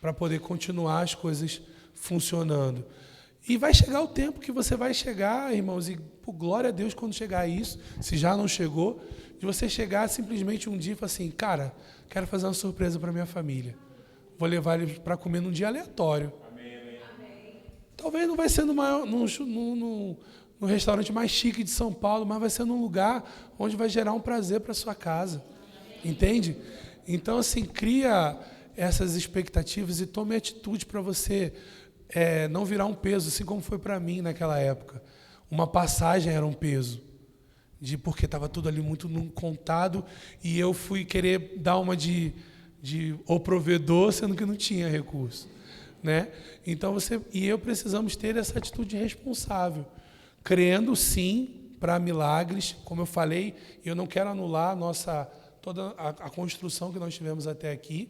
para poder continuar as coisas funcionando. E vai chegar o tempo que você vai chegar, irmãos, e por glória a Deus quando chegar isso, se já não chegou, de você chegar simplesmente um dia e falar assim, cara, quero fazer uma surpresa para minha família. Vou levar eles para comer num dia aleatório. Amém. Talvez não vai ser no restaurante mais chique de São Paulo, mas vai ser num lugar onde vai gerar um prazer para a sua casa. Entende? Então, assim, cria essas expectativas e tome atitude para você não virar um peso, assim como foi para mim naquela época. Uma passagem era um peso, porque estava tudo ali muito contado e eu fui querer dar uma de o provedor, sendo que não tinha recurso. Né? Então, você e eu precisamos ter essa atitude responsável. Crendo, sim, para milagres, como eu falei, eu não quero anular toda a construção que nós tivemos até aqui,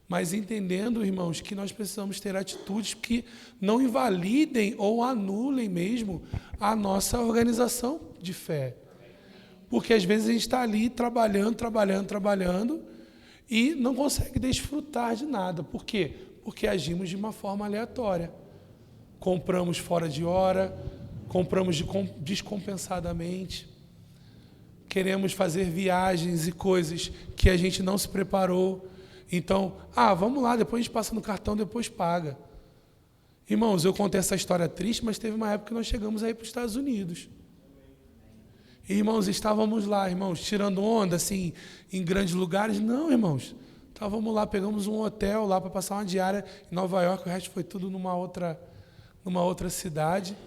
mas entendendo, irmãos, que nós precisamos ter atitudes que não invalidem ou anulem mesmo a nossa organização de fé. Porque às vezes a gente está ali trabalhando e não consegue desfrutar de nada. Por quê? Porque agimos de uma forma aleatória. Compramos fora de hora, compramos descompensadamente, queremos fazer viagens e coisas que a gente não se preparou. Então, vamos lá, depois a gente passa no cartão, depois paga. Irmãos, eu contei essa história triste, mas teve uma época que nós chegamos aí para os Estados Unidos. E, irmãos, estávamos lá, irmãos, tirando onda, assim, em grandes lugares. Não, irmãos, estávamos lá, pegamos um hotel lá para passar uma diária em Nova York, o resto foi tudo numa outra cidade.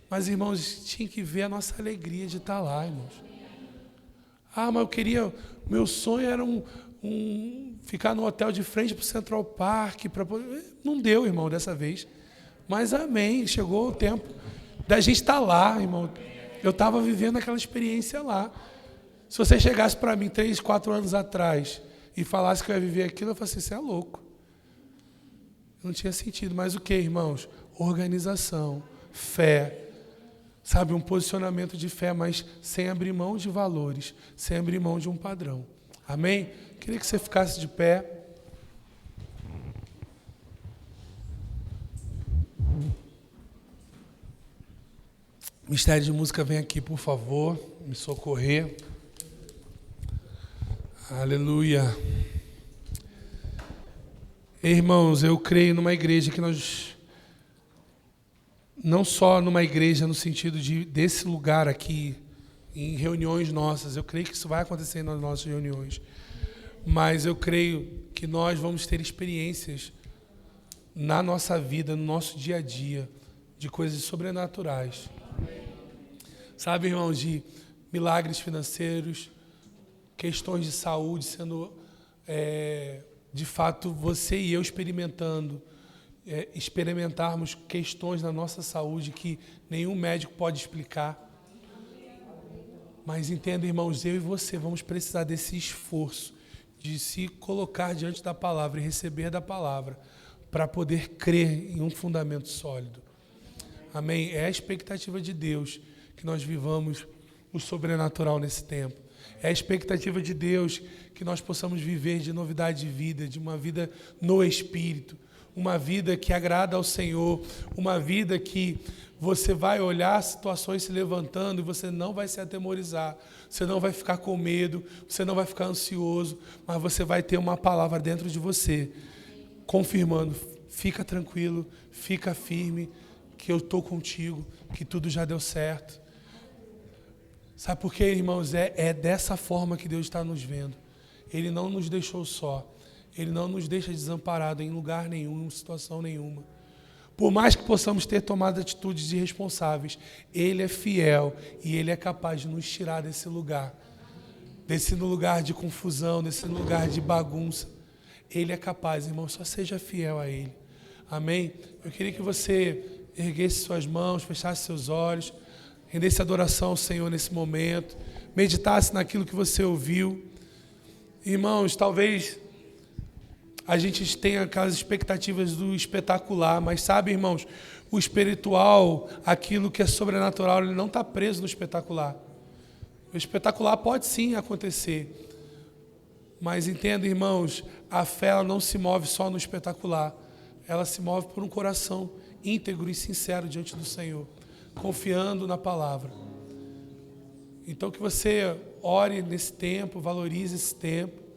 Mas, irmãos, tinha que ver a nossa alegria de estar lá, irmãos. Mas meu sonho era ficar no hotel de frente para o Central Park. Não deu, irmão, dessa vez. Mas amém, chegou o tempo da gente estar lá, irmão. Eu estava vivendo aquela experiência lá. Se você chegasse para mim 3, 4 anos atrás e falasse que eu ia viver aquilo, eu falasse assim, você é louco. Não tinha sentido. Mas o que, irmãos? Organização, fé. Sabe, um posicionamento de fé, mas sem abrir mão de valores, sem abrir mão de um padrão. Amém? Queria que você ficasse de pé. Ministério de Música, vem aqui, por favor, me socorrer. Aleluia. Irmãos, eu creio numa igreja que nós... Não só numa igreja no sentido desse lugar aqui, em reuniões nossas, eu creio que isso vai acontecer nas nossas reuniões, mas eu creio que nós vamos ter experiências na nossa vida, no nosso dia a dia, de coisas sobrenaturais. Sabe, irmãos, de milagres financeiros, questões de saúde sendo, de fato, você e eu experimentando, experimentarmos questões na nossa saúde que nenhum médico pode explicar. Mas entenda, irmãos, eu e você vamos precisar desse esforço de se colocar diante da palavra e receber da palavra para poder crer em um fundamento sólido. Amém? É a expectativa de Deus que nós vivamos o sobrenatural nesse tempo. É a expectativa de Deus que nós possamos viver de novidade de vida, de uma vida no Espírito, uma vida que agrada ao Senhor, uma vida que você vai olhar situações se levantando e você não vai se atemorizar, você não vai ficar com medo, você não vai ficar ansioso, mas você vai ter uma palavra dentro de você, confirmando, fica tranquilo, fica firme, que eu estou contigo, que tudo já deu certo. Sabe por quê, irmãos? É dessa forma que Deus está nos vendo. Ele não nos deixou só. Ele não nos deixa desamparado em lugar nenhum, em situação nenhuma. Por mais que possamos ter tomado atitudes irresponsáveis, Ele é fiel e Ele é capaz de nos tirar desse lugar de confusão, desse lugar de bagunça. Ele é capaz, irmão, só seja fiel a Ele. Amém? Eu queria que você erguesse suas mãos, fechasse seus olhos, rendesse adoração ao Senhor nesse momento, meditasse naquilo que você ouviu. Irmãos, talvez a gente tenha aquelas expectativas do espetacular, mas sabe, irmãos, o espiritual, aquilo que é sobrenatural, ele não está preso no espetacular. O espetacular pode sim acontecer, mas entenda, irmãos, a fé ela não se move só no espetacular, ela se move por um coração íntegro e sincero diante do Senhor, confiando na palavra. Então que você ore nesse tempo, valorize esse tempo.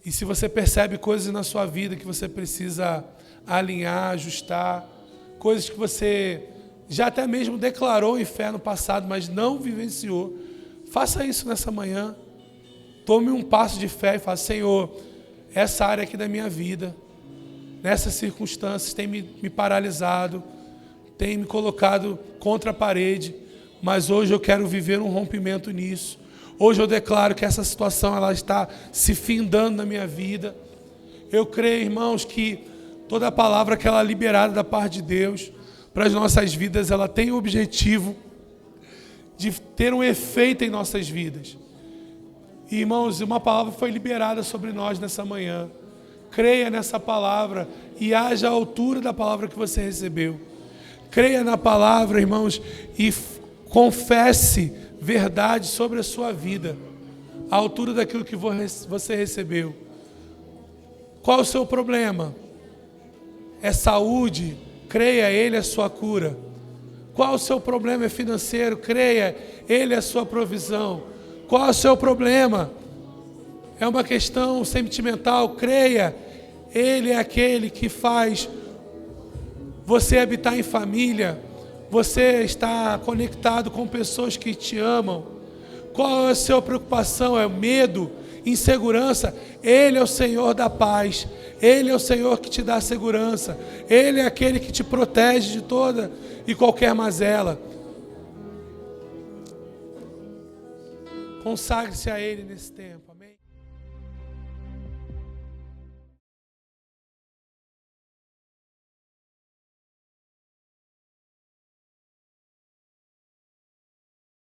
E se você percebe coisas na sua vida que você precisa alinhar, ajustar, coisas que você já até mesmo declarou em fé no passado, mas não vivenciou, faça isso nessa manhã. Tome um passo de fé e fale: Senhor, essa área aqui da minha vida, nessas circunstâncias, tem me paralisado, tem me colocado contra a parede, mas hoje eu quero viver um rompimento nisso. Hoje eu declaro que essa situação ela está se findando na minha vida. Eu creio, irmãos, que toda a palavra que ela é liberada da parte de Deus para as nossas vidas, ela tem o objetivo de ter um efeito em nossas vidas. E, irmãos, uma palavra foi liberada sobre nós nessa manhã. Creia nessa palavra e haja a altura da palavra que você recebeu. Creia na palavra, irmãos, e confesse verdade sobre a sua vida, à altura daquilo que você recebeu. Qual o seu problema? É saúde? Creia, Ele é a sua cura. Qual o seu problema? É financeiro? Creia, Ele é a sua provisão. Qual o seu problema? É uma questão sentimental? Creia, Ele é aquele que faz você habitar em família. Você está conectado com pessoas que te amam. Qual é a sua preocupação? É medo, insegurança? Ele é o Senhor da paz. Ele é o Senhor que te dá segurança. Ele é aquele que te protege de toda e qualquer mazela. Consagre-se a Ele nesse tempo. Amém?